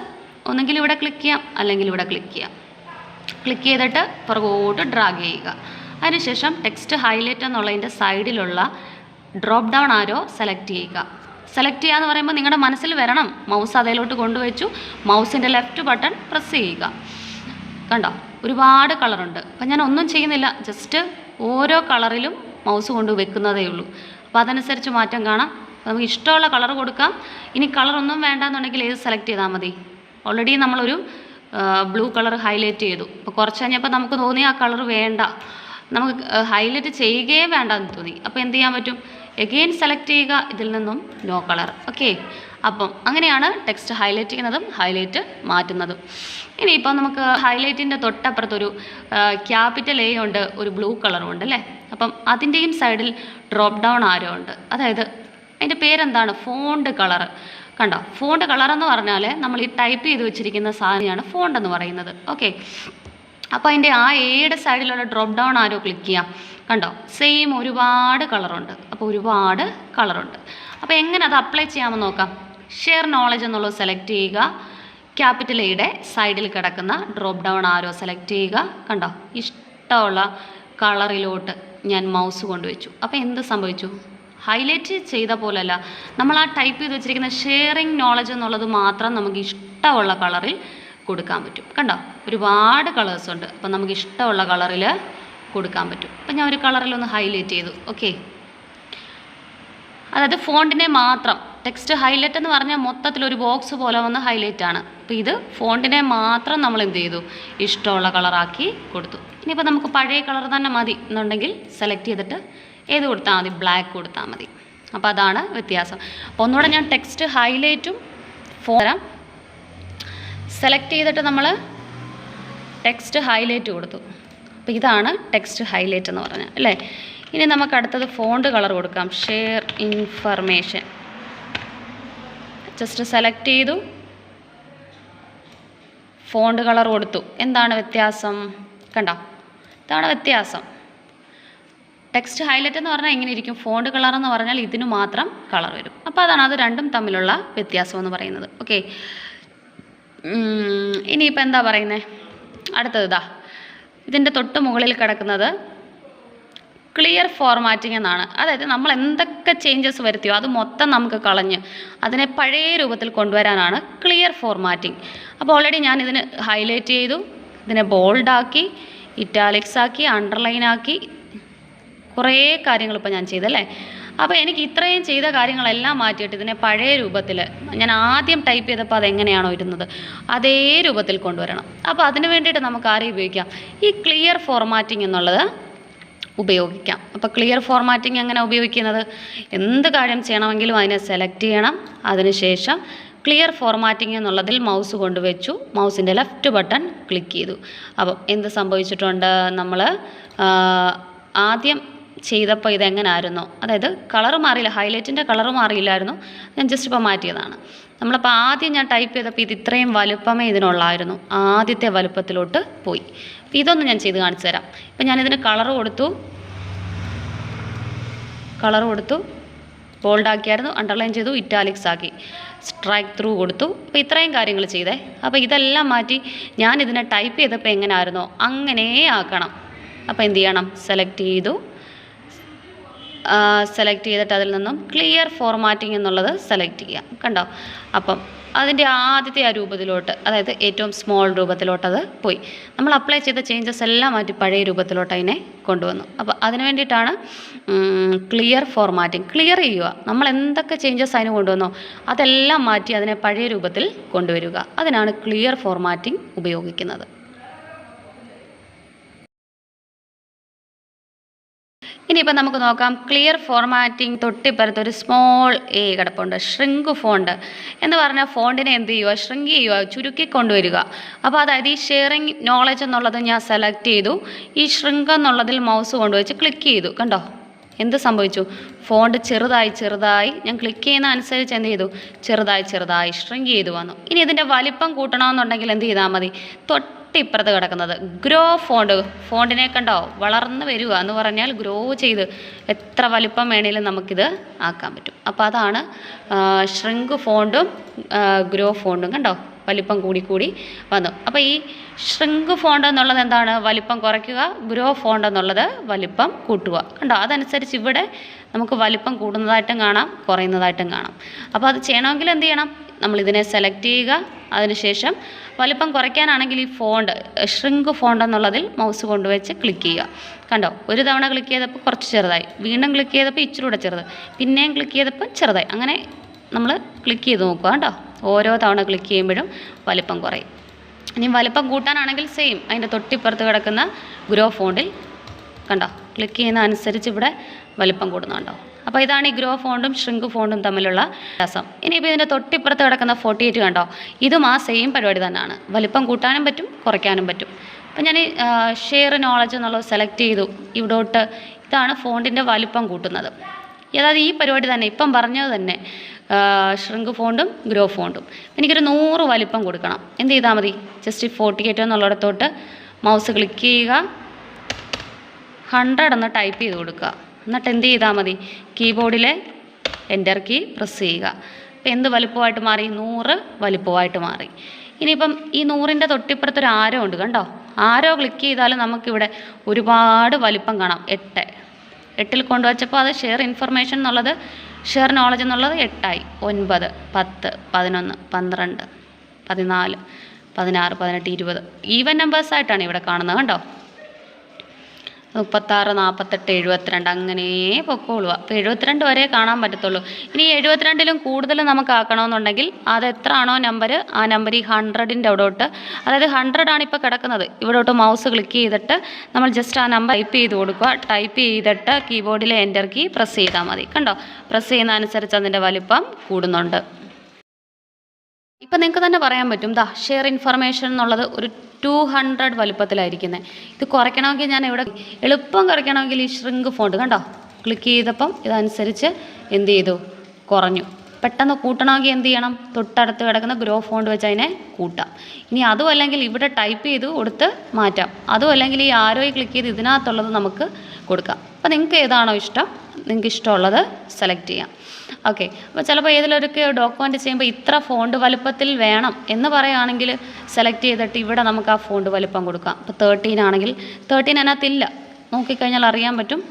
ഒന്നെങ്കിൽ ഇവിടെ ക്ലിക്ക് ചെയ്യാം, അല്ലെങ്കിൽ ഇവിടെ ക്ലിക്ക് ചെയ്യാം. ക്ലിക്ക് ചെയ്തിട്ട് പുറകോട്ട് ഡ്രാഗ് ചെയ്യുക. അതിനുശേഷം ടെക്സ്റ്റ് ഹൈലൈറ്റ് എന്നുള്ളതിൻ്റെ സൈഡിലുള്ള ഡ്രോപ്പ് ഡൗൺ ആരോ സെലക്ട് ചെയ്യുക. സെലക്ട് ചെയ്യുക എന്ന് പറയുമ്പോൾ നിങ്ങളുടെ മനസ്സിൽ വരണം, മൗസ് അതിലോട്ട് കൊണ്ടുവച്ചു, മൗസിൻ്റെ ലെഫ്റ്റ് ബട്ടൺ പ്രസ് ചെയ്യുക. കണ്ടോ? ഒരുപാട് കളറുണ്ട്. അപ്പം ഞാൻ ഒന്നും ചെയ്യുന്നില്ല, ജസ്റ്റ് ഓരോ കളറിലും മൗസ് കൊണ്ട് വെക്കുന്നതേ ഉള്ളൂ. അപ്പോൾ അതനുസരിച്ച് മാറ്റം കാണാം. നമുക്ക് ഇഷ്ടമുള്ള കളർ കൊടുക്കാം. ഇനി കളറൊന്നും വേണ്ടാന്നുണ്ടെങ്കിൽ ഏത് സെലക്ട് ചെയ്താൽ മതി? ഓൾറെഡി നമ്മളൊരു ബ്ലൂ കളർ ഹൈലൈറ്റ് ചെയ്തു. അപ്പോൾ കുറച്ച് കഴിഞ്ഞപ്പോൾ നമുക്ക് തോന്നി ആ കളർ വേണ്ട, നമുക്ക് ഹൈലൈറ്റ് ചെയ്യുകയേ വേണ്ടെന്ന് തോന്നി. അപ്പോൾ എന്ത് ചെയ്യാൻ പറ്റും? എഗെയിൻ സെലക്ട് ചെയ്യുക, ഇതിൽ നിന്നും നോ കളർ. ഓക്കെ, അപ്പം അങ്ങനെയാണ് ടെക്സ്റ്റ് ഹൈലൈറ്റ് ചെയ്യുന്നതും ഹൈലൈറ്റ് മാറ്റുന്നതും. ഇനിയിപ്പോൾ നമുക്ക് ഹൈലൈറ്റിൻ്റെ തൊട്ടപ്പുറത്തൊരു ക്യാപിറ്റൽ എ ഉണ്ട്, ഒരു ബ്ലൂ കളറും ഉണ്ട് അല്ലേ. അപ്പം അതിൻ്റെയും സൈഡിൽ ഡ്രോപ്പ് ഡൗൺ ആരോ ഉണ്ട്. അതായത് അതിൻ്റെ പേരെന്താണ്? Font colour. കണ്ടോ, ഫോണ്ട് കളർ എന്ന് പറഞ്ഞാൽ നമ്മൾ ഈ ടൈപ്പ് ചെയ്ത് വെച്ചിരിക്കുന്ന സാധനമാണ് ഫോണ്ട് എന്ന് പറയുന്നത്. ഓക്കെ, അപ്പോൾ അതിൻ്റെ ആ എയുടെ സൈഡിലുള്ള ഡ്രോപ്പ് ഡൗൺ ആരോ ക്ലിക്ക് ചെയ്യാം. കണ്ടോ, സെയിം ഒരുപാട് കളറുണ്ട്. അപ്പോൾ ഒരുപാട് കളറുണ്ട്. അപ്പോൾ എങ്ങനെ അത് അപ്ലൈ ചെയ്യാമെന്ന് നോക്കാം. ഷെയർ നോളജ് എന്നുള്ളത് സെലക്ട് ചെയ്യുക. ക്യാപിറ്റൽ എയുടെ സൈഡിൽ കിടക്കുന്ന ഡ്രോപ്പ് ഡൗൺ ആരോ സെലക്ട് ചെയ്യുക. കണ്ടോ, ഇഷ്ടമുള്ള കളറിലോട്ട് ഞാൻ മൗസ് കൊണ്ടുവച്ചു. അപ്പോൾ എന്ത് സംഭവിച്ചു? ഹൈലൈറ്റ് ചെയ്ത പോലല്ല, നമ്മൾ ആ ടൈപ്പ് ചെയ്ത് വെച്ചിരിക്കുന്ന ഷെയറിങ് നോളജ് എന്നുള്ളത് മാത്രം നമുക്ക് ഇഷ്ടമുള്ള കളറിൽ കൊടുക്കാൻ പറ്റും. കണ്ടോ, ഒരുപാട് കളേഴ്സ് ഉണ്ട്. അപ്പം നമുക്ക് ഇഷ്ടമുള്ള കളറിൽ കൊടുക്കാൻ പറ്റും. അപ്പം ഞാൻ ഒരു കളറിലൊന്ന് ഹൈലൈറ്റ് ചെയ്തു. ഓക്കെ, അതായത് ഫോണ്ടിനെ മാത്രം. ടെക്സ്റ്റ് ഹൈലൈറ്റ് എന്ന് പറഞ്ഞാൽ മൊത്തത്തിലൊരു ബോക്സ് പോലെ വന്ന് ഹൈലൈറ്റ് ആണ്. അപ്പോൾ ഇത് ഫോണ്ടിനെ മാത്രം നമ്മൾ എന്ത് ചെയ്തു? ഇഷ്ടമുള്ള കളറാക്കി കൊടുത്തു. ഇനിയിപ്പോൾ നമുക്ക് പഴയ കളർ തന്നെ മതി എന്നുണ്ടെങ്കിൽ സെലക്ട് ചെയ്തിട്ട് ഏത് കൊടുത്താൽ മതി? ബ്ലാക്ക് കൊടുത്താൽ മതി. അപ്പോൾ അതാണ് വ്യത്യാസം. അപ്പോൾ ഒന്നുകൂടെ ഞാൻ ടെക്സ്റ്റ് ഹൈലൈറ്റും ഫോരം സെലക്ട് ചെയ്തിട്ട് നമ്മൾ ടെക്സ്റ്റ് ഹൈലൈറ്റ് കൊടുത്തു. അപ്പോൾ ഇതാണ് ടെക്സ്റ്റ് ഹൈലൈറ്റ് എന്ന് പറഞ്ഞാൽ അല്ലേ. ഇനി നമുക്ക് അടുത്തത് ഫോണ്ട് കളർ കൊടുക്കാം. ഷെയർ ഇൻഫർമേഷൻ ജസ്റ്റ് സെലക്ട് ചെയ്തു, ഫോണ്ട് കളർ കൊടുത്തു. എന്താണ് വ്യത്യാസം? കണ്ടോ, ഇതാണ് വ്യത്യാസം. ടെക്സ്റ്റ് ഹൈലൈറ്റ് എന്ന് പറഞ്ഞാൽ എങ്ങനെ ഇരിക്കും? ഫോണ്ട് കളർ എന്ന് പറഞ്ഞാൽ ഇതിന് മാത്രം കളർ വരും. അപ്പോൾ അതാണ് അത് രണ്ടും തമ്മിലുള്ള വ്യത്യാസം എന്ന് പറയുന്നത്. ഓക്കെ, ഇനിയിപ്പോൾ എന്താ പറയുന്നത്? അടുത്തത് ഇതാ, ഇതിൻ്റെ തൊട്ട് മുകളിൽ കിടക്കുന്നത് ക്ലിയർ ഫോർമാറ്റിംഗ് എന്നാണ്. അതായത് നമ്മൾ എന്തൊക്കെ ചേഞ്ചസ് വരുത്തിയോ അത് മൊത്തം നമുക്ക് കളഞ്ഞ് അതിനെ പഴയ രൂപത്തിൽ കൊണ്ടുവരാനാണ് ക്ലിയർ ഫോർമാറ്റിംഗ്. അപ്പോൾ ഓൾറെഡി ഞാൻ ഇതിന് ഹൈലൈറ്റ് ചെയ്തു, ഇതിനെ ബോൾഡാക്കി, ഇറ്റാലിക്സ് ആക്കി, അണ്ടർലൈൻ ആക്കി, കുറേ കാര്യങ്ങൾ ഇപ്പോൾ ഞാൻ ചെയ്തല്ലേ. അപ്പോൾ എനിക്ക് ഇത്രയും ചെയ്ത കാര്യങ്ങളെല്ലാം മാറ്റിയിട്ട് ഇതിനെ പഴയ രൂപത്തിൽ, ഞാൻ ആദ്യം ടൈപ്പ് ചെയ്തപ്പോൾ അതെങ്ങനെയാണോ ഇരുന്നത് അതേ രൂപത്തിൽ കൊണ്ടുവരണം. അപ്പോൾ അതിന് വേണ്ടിയിട്ട് നമുക്ക് ആരെയും ഉപയോഗിക്കാം? ഈ ക്ലിയർ ഫോർമാറ്റിംഗ് എന്നുള്ളത് ഉപയോഗിക്കാം. അപ്പോൾ ക്ലിയർ ഫോർമാറ്റിംഗ് എങ്ങനെ ഉപയോഗിക്കുന്നത്? എന്ത് കാര്യം ചെയ്യണമെങ്കിലും അതിനെ സെലക്ട് ചെയ്യണം. അതിനുശേഷം ക്ലിയർ ഫോർമാറ്റിംഗ് എന്നുള്ളതിൽ മൗസ് കൊണ്ടുവച്ചു, മൗസിൻ്റെ ലെഫ്റ്റ് ബട്ടൺ ക്ലിക്ക് ചെയ്തു. അപ്പം എന്ത് സംഭവിച്ചിട്ടുണ്ട്? നമ്മൾ ആദ്യം ചെയ്തപ്പോൾ ഇതെങ്ങനായിരുന്നോ, അതായത് കളറ് മാറിയില്ല, ഹൈലൈറ്റിൻ്റെ കളറ് മാറിയില്ലായിരുന്നു, ഞാൻ ജസ്റ്റ് ഇപ്പോൾ മാറ്റിയതാണ്. നമ്മളിപ്പോൾ ആദ്യം ഞാൻ ടൈപ്പ് ചെയ്തപ്പോൾ ഇത് ഇത്രയും വലുപ്പമേ ഇതിനുള്ളായിരുന്നു, ആദ്യത്തെ വലുപ്പത്തിലോട്ട് പോയി. ഇതൊന്ന് ഞാൻ ചെയ്ത് കാണിച്ചു തരാം. ഇപ്പം ഞാനിതിന് കളറ് കൊടുത്തു, ബോൾഡാക്കിയായിരുന്നു, അണ്ടർലൈൻ ചെയ്തു, ഇറ്റാലിക്സ് ആക്കി, സ്ട്രൈക്ക് ത്രൂ കൊടുത്തു. അപ്പോൾ ഇത്രയും കാര്യങ്ങൾ ചെയ്തേ. അപ്പോൾ ഇതെല്ലാം മാറ്റി ഞാനിതിനെ ടൈപ്പ് ചെയ്തപ്പോൾ എങ്ങനെയായിരുന്നോ അങ്ങനെ ആക്കണം. അപ്പോൾ എന്ത് ചെയ്യണം? സെലക്ട് ചെയ്തിട്ട് അതിൽ നിന്നും ക്ലിയർ ഫോർമാറ്റിംഗ് എന്നുള്ളത് സെലക്ട് ചെയ്യുക. കണ്ടോ, അപ്പം അതിൻ്റെ ആദ്യത്തെ ആ രൂപത്തിലോട്ട്, അതായത് ഏറ്റവും സ്മോൾ രൂപത്തിലോട്ട് അത് പോയി. നമ്മൾ അപ്ലൈ ചെയ്ത ചേഞ്ചസ് എല്ലാം മാറ്റി പഴയ രൂപത്തിലോട്ട് അതിനെ കൊണ്ടുവന്നു. അപ്പോൾ അതിന് വേണ്ടിയിട്ടാണ് ക്ലിയർ ഫോർമാറ്റിംഗ്. ക്ലിയർ ചെയ്യുക, നമ്മൾ എന്തൊക്കെ ചേഞ്ചസ് അതിന് കൊണ്ടുവന്നോ അതെല്ലാം മാറ്റി അതിനെ പഴയ രൂപത്തിൽ കൊണ്ടുവരിക. അതിനാണ് ക്ലിയർ ഫോർമാറ്റിംഗ് ഉപയോഗിക്കുന്നത്. ഇനിയിപ്പോൾ നമുക്ക് നോക്കാം. ക്ലിയർ ഫോർമാറ്റിംഗ് തൊട്ടിപ്പുറത്ത് ഒരു സ്മോൾ എ കിടപ്പുണ്ട്, ഷ്രിങ്ക് ഫോണ്ട് എന്ന് പറഞ്ഞാൽ ഫോണ്ടിനെ എന്ത് ചെയ്യുക? ഷ്രിങ്ക് ചെയ്യുക, ചുരുക്കി കൊണ്ടുവരിക. അപ്പോൾ അതായത് ഈ ഷെയറിങ് നോളജ് എന്നുള്ളത് ഞാൻ സെലക്ട് ചെയ്തു, ഈ ഷ്രിങ്ക് എന്നുള്ളതിൽ മൗസ് കൊണ്ടുവച്ച് ക്ലിക്ക് ചെയ്തു. കണ്ടോ, എന്ത് സംഭവിച്ചു? ഫോണ്ട് ചെറുതായി ഞാൻ ക്ലിക്ക് ചെയ്യുന്ന അനുസരിച്ച് എന്ത് ചെയ്തു? ചെറുതായി ഷ്രിങ്ക് ചെയ്തു വന്നു. ഇനി ഇതിൻ്റെ വലിപ്പം കൂട്ടണമെന്നുണ്ടെങ്കിൽ എന്ത് ചെയ്താൽ മതി? തൊട്ടിപ്പുറത്ത് കിടക്കുന്നത് ഗ്രോ ഫോണ്ടിനെ കണ്ടോ, വളർന്ന് വരിക എന്ന് പറഞ്ഞാൽ ഗ്രോ ചെയ്ത് എത്ര വലിപ്പം വേണേലും നമുക്കിത് ആക്കാൻ പറ്റും. അപ്പോൾ അതാണ് ഷ്രിങ്ക് ഫോണ്ടും ഗ്രോ ഫോണ്ടും. കണ്ടോ, വലിപ്പം കൂടി വന്നു. അപ്പോൾ ഈ ഷ്രിങ്ക് ഫോണ്ട് എന്നുള്ളത് എന്താണ്? വലിപ്പം കുറയ്ക്കുക. ഗ്രോ ഫോണ്ട് എന്നുള്ളത് വലിപ്പം കൂട്ടുക. കണ്ടോ, അതനുസരിച്ച് ഇവിടെ നമുക്ക് വലിപ്പം കൂടുന്നതായിട്ടും കാണാം, കുറയുന്നതായിട്ടും കാണാം. അപ്പോൾ അത് ചെയ്യണമെങ്കിൽ എന്ത് ചെയ്യണം? നമ്മളിതിനെ സെലക്ട് ചെയ്യുക. അതിനുശേഷം വലിപ്പം കുറയ്ക്കാനാണെങ്കിൽ ഈ ഫോണ്ട് ഷ്രിങ്ക് ഫോണ്ട് എന്നുള്ളതിൽ മൗസ് കൊണ്ടുവച്ച് ക്ലിക്ക് ചെയ്യുക. കണ്ടോ, ഒരു തവണ ക്ലിക്ക് ചെയ്തപ്പോൾ കുറച്ച് ചെറുതായി, വീണ്ടും ക്ലിക്ക് ചെയ്തപ്പോൾ ഇച്ചിരി കൂടെ ചെറുത്, പിന്നെയും ക്ലിക്ക് ചെയ്തപ്പോൾ ചെറുതായി. അങ്ങനെ നമ്മൾ ക്ലിക്ക് ചെയ്ത് നോക്കുക. കേട്ടോ, ഓരോ തവണ ക്ലിക്ക് ചെയ്യുമ്പോഴും വലിപ്പം കുറയും. ഇനി വലിപ്പം കൂട്ടാനാണെങ്കിൽ സെയിം, അതിൻ്റെ തൊട്ടിപ്പുറത്ത് കിടക്കുന്ന ഗ്രോ ഫോണ്ടിൽ കണ്ടോ, ക്ലിക്ക് ചെയ്യുന്ന അനുസരിച്ച് ഇവിടെ വലിപ്പം കൂടുന്നുണ്ടോ. അപ്പോൾ ഇതാണ് ഈ ഗ്രോ ഫോണ്ടും ഷ്രിങ്ക് ഫോണ്ടും തമ്മിലുള്ള വ്യത്യാസം. ഇനിയിപ്പോൾ ഇതിൻ്റെ തൊട്ടിപ്പുറത്ത് കിടക്കുന്ന 48 കണ്ടോ, ഇതും ആ സെയിം പരിപാടി തന്നെയാണ്. വലിപ്പം കൂട്ടാനും പറ്റും കുറയ്ക്കാനും പറ്റും. അപ്പോൾ ഞാൻ ഷെയർ നോളജ് എന്നുള്ളത് സെലക്ട് ചെയ്തു. ഇവിടോട്ട് ഇതാണ് ഫോണ്ടിൻ്റെ വലിപ്പം കൂട്ടുന്നത്. അതായത് ഈ പരിപാടി തന്നെ ഇപ്പം പറഞ്ഞത് തന്നെ ഷ്രിങ്ക് ഫോണ്ടും ഗ്രോ ഫോണ്ടും. എനിക്കൊരു 100 വലിപ്പം കൊടുക്കണം. എന്ത് ചെയ്താൽ മതി, ജസ്റ്റ് 48 എന്നുള്ളിടത്തോട്ട് മൗസ് ക്ലിക്ക് ചെയ്യുക, 100 എന്ന് ടൈപ്പ് ചെയ്ത് കൊടുക്കുക. എന്നിട്ട് എന്ത് ചെയ്താൽ മതി, കീബോർഡിലെ എൻ്റർ കീ പ്രസ് ചെയ്യുക. അപ്പോൾ എന്ത് വലിപ്പമായിട്ട് മാറി, 100 വലിപ്പമായിട്ട് മാറി. ഇനിയിപ്പം ഈ 100ൻ്റെ തൊട്ടിപ്പുറത്തൊരു ആരോ ഉണ്ട് കണ്ടോ, ആരോ ക്ലിക്ക് ചെയ്താൽ നമുക്കിവിടെ ഒരുപാട് വലിപ്പം കാണാം. 8 കൊണ്ടുവച്ചപ്പോൾ അത് ഷെയർ ഇൻഫർമേഷൻ എന്നുള്ളത് ഷെയർ നോളജ് എന്നുള്ളത് 8 9 10 11 12 14 16 18 20 ഈവൻ നമ്പേഴ്സായിട്ടാണ് ഇവിടെ കാണുന്നത് കണ്ടോ. 36 48 72 അങ്ങനെ പൊക്കോളുക. അപ്പോൾ 72 വരെ കാണാൻ പറ്റത്തുള്ളൂ. ഇനി 72ലും കൂടുതൽ നമുക്ക് ആക്കണമെന്നുണ്ടെങ്കിൽ അത് എത്ര ആണോ നമ്പർ, ആ നമ്പർ ഈ 100ൻ്റെ അവിടോട്ട്, അതായത് 100 ആണ് ഇപ്പോൾ കിടക്കുന്നത്, ഇവിടോട്ട് മൗസ് ക്ലിക്ക് ചെയ്തിട്ട് നമ്മൾ ജസ്റ്റ് ആ നമ്പർ ടൈപ്പ് ചെയ്ത് കൊടുക്കുക. ടൈപ്പ് ചെയ്തിട്ട് കീബോർഡിലെ എൻ്റർ കീ പ്രസ് ചെയ്താൽ മതി. കണ്ടോ, പ്രസ് ചെയ്യുന്നതനുസരിച്ച് അതിൻ്റെ വലിപ്പം കൂടുന്നുണ്ട്. ഇപ്പം നിങ്ങൾക്ക് തന്നെ പറയാൻ പറ്റും, ഷെയർ ഇൻഫർമേഷൻ എന്നുള്ളത് ഒരു 200 വലുപ്പത്തിലായിരിക്കുന്നത്. ഇത് കുറയ്ക്കണമെങ്കിൽ ഞാൻ ഇവിടെ എളുപ്പം കുറയ്ക്കണമെങ്കിൽ ഈ ഷ്രിങ്ക് ഫോണ്ട് കണ്ടോ, ക്ലിക്ക് ചെയ്തപ്പം ഇതനുസരിച്ച് എന്ത് ചെയ്തു, കുറഞ്ഞു. പെട്ടെന്ന് കൂട്ടണമെങ്കിൽ എന്ത് ചെയ്യണം, തൊട്ടടുത്ത് കിടക്കുന്ന ഗ്രോ ഫോണ്ട് വെച്ച് അതിനെ കൂട്ടാം. ഇനി അതും അല്ലെങ്കിൽ ഇവിടെ ടൈപ്പ് ചെയ്ത് കൊടുത്ത് മാറ്റാം. അതും അല്ലെങ്കിൽ ഈ ആരോയിൽ ക്ലിക്ക് ചെയ്ത് ഇതിനകത്തുള്ളത് നമുക്ക് കൊടുക്കാം. അപ്പോൾ നിങ്ങൾക്ക് ഏതാണോ ഇഷ്ടം, നിങ്ങൾക്ക് ഇഷ്ടമുള്ളത് സെലക്ട് ചെയ്യാം. ഓക്കെ. അപ്പോൾ ചിലപ്പോൾ ഏതിലൊക്കെ ഡോക്യുമെൻ്റ് ചെയ്യുമ്പോൾ ഇത്ര ഫോണ്ട് വലുപ്പത്തിൽ വേണം എന്ന് പറയുകയാണെങ്കിൽ സെലക്ട് ചെയ്തിട്ട് ഇവിടെ നമുക്ക് ആ ഫോണ്ട് വലുപ്പം കൊടുക്കാം. ഇപ്പോൾ 13 ആണെങ്കിൽ 13 അതിനകത്തില്ല, നോക്കിക്കഴിഞ്ഞാൽ അറിയാൻ പറ്റും.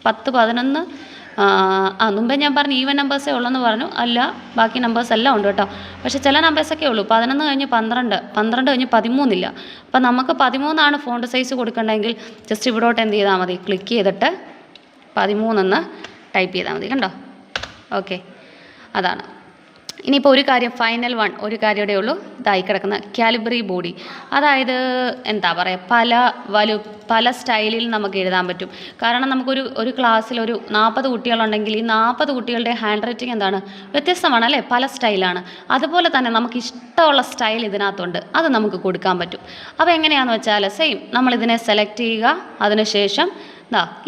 10 11 മുമ്പേ ഞാൻ പറഞ്ഞു ഈവൻ നമ്പേഴ്സേ ഉള്ളെന്ന് പറഞ്ഞു, അല്ല ബാക്കി നമ്പേഴ്സ് എല്ലാം ഉണ്ട് കേട്ടോ. പക്ഷേ ചില നമ്പേഴ്സൊക്കെ ഉള്ളൂ. 11 കഴിഞ്ഞ് 12 12 കഴിഞ്ഞ് 13 ഇല്ല. അപ്പോൾ നമുക്ക് 13 ഫോണ്ട് സൈസ് കൊടുക്കേണ്ടതെങ്കിൽ ജസ്റ്റ് ഇവിടോട്ട് എന്ത് ചെയ്താൽ മതി, ക്ലിക്ക് ചെയ്തിട്ട് 13 എന്ന് ടൈപ്പ് ചെയ്താൽ മതി. കണ്ടോ, ഓക്കെ. അതാണ്. ഇനിയിപ്പോൾ ഒരു കാര്യം, ഫൈനൽ വൺ ഒരു കാര്യമേ ഉള്ളൂ. ഇതായി കിടക്കുന്ന കാലിബ്രി ബോഡി, അതായത് എന്താ പറയുക, പല സ്റ്റൈലിൽ നമുക്ക് എഴുതാൻ പറ്റും. കാരണം നമുക്കൊരു ക്ലാസ്സിൽ ഒരു 40 കുട്ടികളുണ്ടെങ്കിൽ ഈ 40 കുട്ടികളുടെ ഹാൻഡ് റൈറ്റിംഗ് എന്താണ്, വ്യത്യസ്തമാണ് അല്ലേ, പല സ്റ്റൈലാണ്. അതുപോലെ തന്നെ നമുക്ക് ഇഷ്ടമുള്ള സ്റ്റൈൽ ഇതിനകത്തുണ്ട്, അത് നമുക്ക് കൊടുക്കാൻ പറ്റും. അപ്പോൾ എങ്ങനെയാണെന്ന് വെച്ചാൽ സെയിം നമ്മളിതിനെ സെലക്ട് ചെയ്യുക, അതിനുശേഷം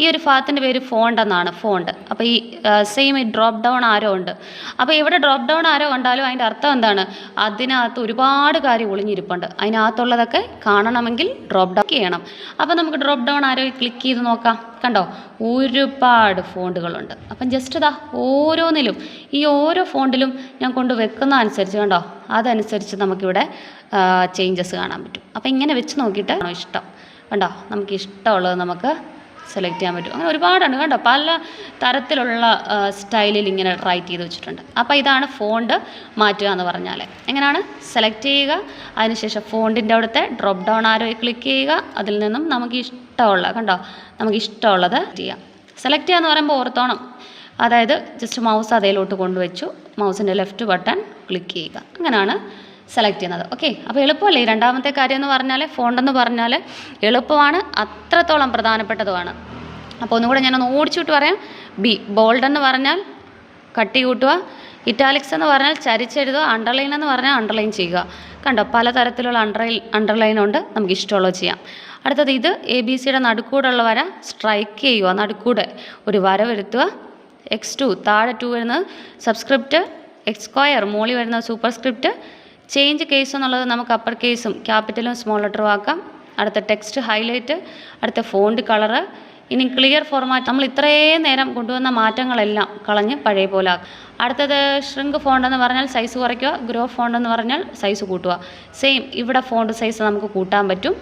ഈ ഒരു ഭാഗത്തിൻ്റെ പേര് ഫോണ്ട് എന്നാണ്, ഫോണ്ട്. അപ്പോൾ ഈ സെയിം ഈ ഡ്രോപ്പ് ഡൗൺ ആരോ ഉണ്ട്. അപ്പോൾ ഇവിടെ ഡ്രോപ്പ് ഡൗൺ ആരോ കണ്ടാലും അതിൻ്റെ അർത്ഥം എന്താണ്, അതിനകത്ത് ഒരുപാട് കാര്യം ഒളിഞ്ഞിരിപ്പുണ്ട്. അതിനകത്തുള്ളതൊക്കെ കാണണമെങ്കിൽ ഡ്രോപ്പ് ഡൗൺ ചെയ്യണം. അപ്പോൾ നമുക്ക് ഡ്രോപ്പ് ഡൗൺ ആരോ ക്ലിക്ക് ചെയ്ത് നോക്കാം. കണ്ടോ, ഒരുപാട് ഫോണ്ടുകളുണ്ട്. അപ്പം ജസ്റ്റ് ഓരോന്നിലും ഈ ഓരോ ഫോണ്ടിലും ഞാൻ കൊണ്ട് വെക്കുന്ന അനുസരിച്ച് കണ്ടോ, അതനുസരിച്ച് നമുക്കിവിടെ ചേഞ്ചസ് കാണാൻ പറ്റും. അപ്പോൾ ഇങ്ങനെ വെച്ച് നോക്കിയിട്ട് ഇഷ്ടം കണ്ടോ, നമുക്ക് ഇഷ്ടമുള്ളത് നമുക്ക് സെലക്ട് ചെയ്യാൻ പറ്റും. അങ്ങനെ ഒരുപാടുണ്ട് കണ്ടോ, പല തരത്തിലുള്ള സ്റ്റൈലിൽ ഇങ്ങനെ റൈറ്റ് ചെയ്ത് വെച്ചിട്ടുണ്ട്. അപ്പോൾ ഇതാണ് ഫോണ്ട് മാറ്റുക എന്ന് പറഞ്ഞാൽ. എങ്ങനെയാണ്, സെലക്ട് ചെയ്യുക, അതിനുശേഷം ഫോണ്ടിൻ്റെ അവിടുത്തെ ഡ്രോപ്പ് ഡൗൺ ആരോ ക്ലിക്ക് ചെയ്യുക, അതിൽ നിന്നും നമുക്ക് ഇഷ്ടമുള്ള കണ്ടോ, നമുക്ക് ഇഷ്ടമുള്ളത് ചെയ്യാം. സെലക്ട് ചെയ്യുക എന്ന് പറയുമ്പോൾ ഓർത്തോണം, അതായത് ജസ്റ്റ് മൗസ് അതിലോട്ട് കൊണ്ടുവച്ചു, മൗസിൻ്റെ ലെഫ്റ്റ് ബട്ടൺ ക്ലിക്ക് ചെയ്യുക, അങ്ങനെയാണ് സെലക്ട് ചെയ്യുന്നത്. ഓക്കെ. അപ്പോൾ എളുപ്പമല്ലേ. രണ്ടാമത്തെ കാര്യം എന്ന് പറഞ്ഞാൽ ഫോണ്ടെന്ന് പറഞ്ഞാൽ എളുപ്പമാണ്, അത്രത്തോളം പ്രധാനപ്പെട്ടതുമാണ്. അപ്പോൾ ഒന്നുകൂടെ ഞാനൊന്ന് ഓടിച്ചിട്ട് പറയാം. ബോൾഡ് എന്ന് പറഞ്ഞാൽ കട്ടി കൂട്ടുക, ഇറ്റാലിക്സ് എന്ന് പറഞ്ഞാൽ ചരിച്ചെഴുതുക, അണ്ടർലൈൻ എന്ന് പറഞ്ഞാൽ അണ്ടർലൈൻ ചെയ്യുക. കണ്ടോ, പലതരത്തിലുള്ള അണ്ടർലൈൻ ഉണ്ട്, നമുക്ക് ഇഷ്ടമുള്ളത് ചെയ്യാം. അടുത്തത് ഇത് ABCയുടെ നടുക്കൂടുള്ള വര സ്ട്രൈക്ക് ചെയ്യുക, നടുക്കൂടെ ഒരു വര വരുത്തുക. X2 താഴെ 2 വരുന്നത് സബ്സ്ക്രിപ്റ്റ്, X² മോളി വരുന്ന സൂപ്പർസ്ക്രിപ്റ്റ്. ചേഞ്ച് കേസ് എന്നുള്ളത് നമുക്ക് അപ്പർ കേസും ക്യാപിറ്റലും സ്മോൾ ലെറ്ററും ആക്കാം. അടുത്ത ടെക്സ്റ്റ് ഹൈലൈറ്റ്, അടുത്ത ഫോണ്ട് കളറ്. ഇനി ക്ലിയർ ഫോർമാറ്റ്, നമ്മൾ ഇത്രയും നേരം കൊണ്ടുവന്ന മാറ്റങ്ങളെല്ലാം കളഞ്ഞ് പഴയ പോലെ ആക്കും. അടുത്തത് ഷ്രിങ്ക് ഫോണ്ട് എന്ന് പറഞ്ഞാൽ സൈസ് കുറയ്ക്കുക, ഗ്രോ ഫോണ്ട് എന്ന് പറഞ്ഞാൽ സൈസ് കൂട്ടുക. സെയിം ഇവിടെ ഫോണ്ട് സൈസ് നമുക്ക് കൂട്ടാൻ പറ്റും.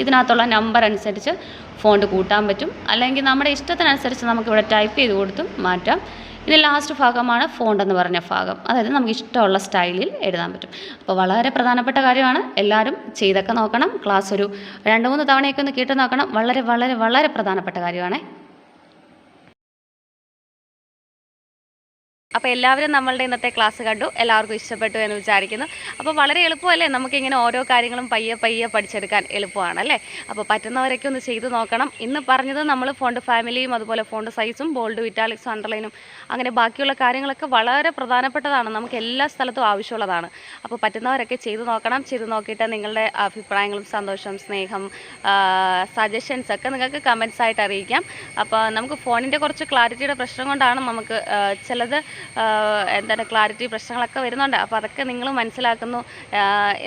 ഇതിനകത്തുള്ള നമ്പർ അനുസരിച്ച് ഫോണ്ട് കൂട്ടാൻ പറ്റും, അല്ലെങ്കിൽ നമ്മുടെ ഇഷ്ടത്തിനനുസരിച്ച് നമുക്കിവിടെ ടൈപ്പ് ചെയ്ത് കൊടുത്തും മാറ്റാം. ഇനി ലാസ്റ്റ് ഭാഗമാണ് ഫോണ്ട് എന്ന് പറഞ്ഞ ഭാഗം, അതായത് നമുക്ക് ഇഷ്ടമുള്ള സ്റ്റൈലിൽ എഴുതാൻ പറ്റും. അപ്പോൾ വളരെ പ്രധാനപ്പെട്ട കാര്യമാണ്, എല്ലാവരും ചെയ്തൊക്കെ നോക്കണം. ക്ലാസ് ഒരു 2-3 തവണയൊക്കെ ഒന്ന് കേട്ട് നോക്കണം. വളരെ വളരെ വളരെ പ്രധാനപ്പെട്ട കാര്യമാണ്. അപ്പോൾ എല്ലാവരും നമ്മളുടെ ഇന്നത്തെ ക്ലാസ് കണ്ടു, എല്ലാവർക്കും ഇഷ്ടപ്പെട്ടു എന്ന് വിചാരിക്കുന്നു. അപ്പോൾ വളരെ എളുപ്പമല്ലേ, നമുക്കിങ്ങനെ ഓരോ കാര്യങ്ങളും പയ്യെ പയ്യെ പഠിച്ചെടുക്കാൻ എളുപ്പമാണല്ലേ. അപ്പോൾ പറ്റുന്നവരൊക്കെ ഒന്ന് ചെയ്ത് നോക്കണം. ഇന്ന് പറഞ്ഞത് നമ്മൾ ഫോണ്ട് ഫാമിലിയും അതുപോലെ ഫോണ്ട് സൈസും ബോൾഡ് ഇറ്റാലിക്സും അണ്ടർലൈനും അങ്ങനെ ബാക്കിയുള്ള കാര്യങ്ങളൊക്കെ വളരെ പ്രധാനപ്പെട്ടതാണ്, നമുക്ക് എല്ലാ സ്ഥലത്തും ആവശ്യമുള്ളതാണ്. അപ്പോൾ പറ്റുന്നവരൊക്കെ ചെയ്ത് നോക്കണം. ചെയ്ത് നോക്കിയിട്ട് നിങ്ങളുടെ അഭിപ്രായങ്ങളും സന്തോഷം, സ്നേഹം, സജഷൻസ് ഒക്കെ നിങ്ങൾക്ക് കമൻസ് ആയിട്ട് അറിയിക്കാം. അപ്പോൾ നമുക്ക് ഫോണിൻ്റെ കുറച്ച് ക്ലാരിറ്റിയുടെ പ്രശ്നം കൊണ്ടാണ് നമുക്ക് ചിലത് എന്താണ് ക്ലാരിറ്റി പ്രശ്നങ്ങളൊക്കെ വരുന്നുണ്ട്. അപ്പോൾ അതൊക്കെ നിങ്ങൾ മനസ്സിലാക്കുന്നു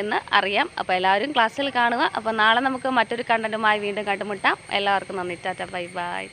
എന്ന് അറിയാം. അപ്പോൾ എല്ലാവരും ക്ലാസ്സിൽ കാണുക. അപ്പോൾ നാളെ നമുക്ക് മറ്റൊരു കണ്ടൻറ്റുമായി വീണ്ടും കണ്ടുമുട്ടാം. എല്ലാവർക്കും നന്ദി. Tata, bye bye.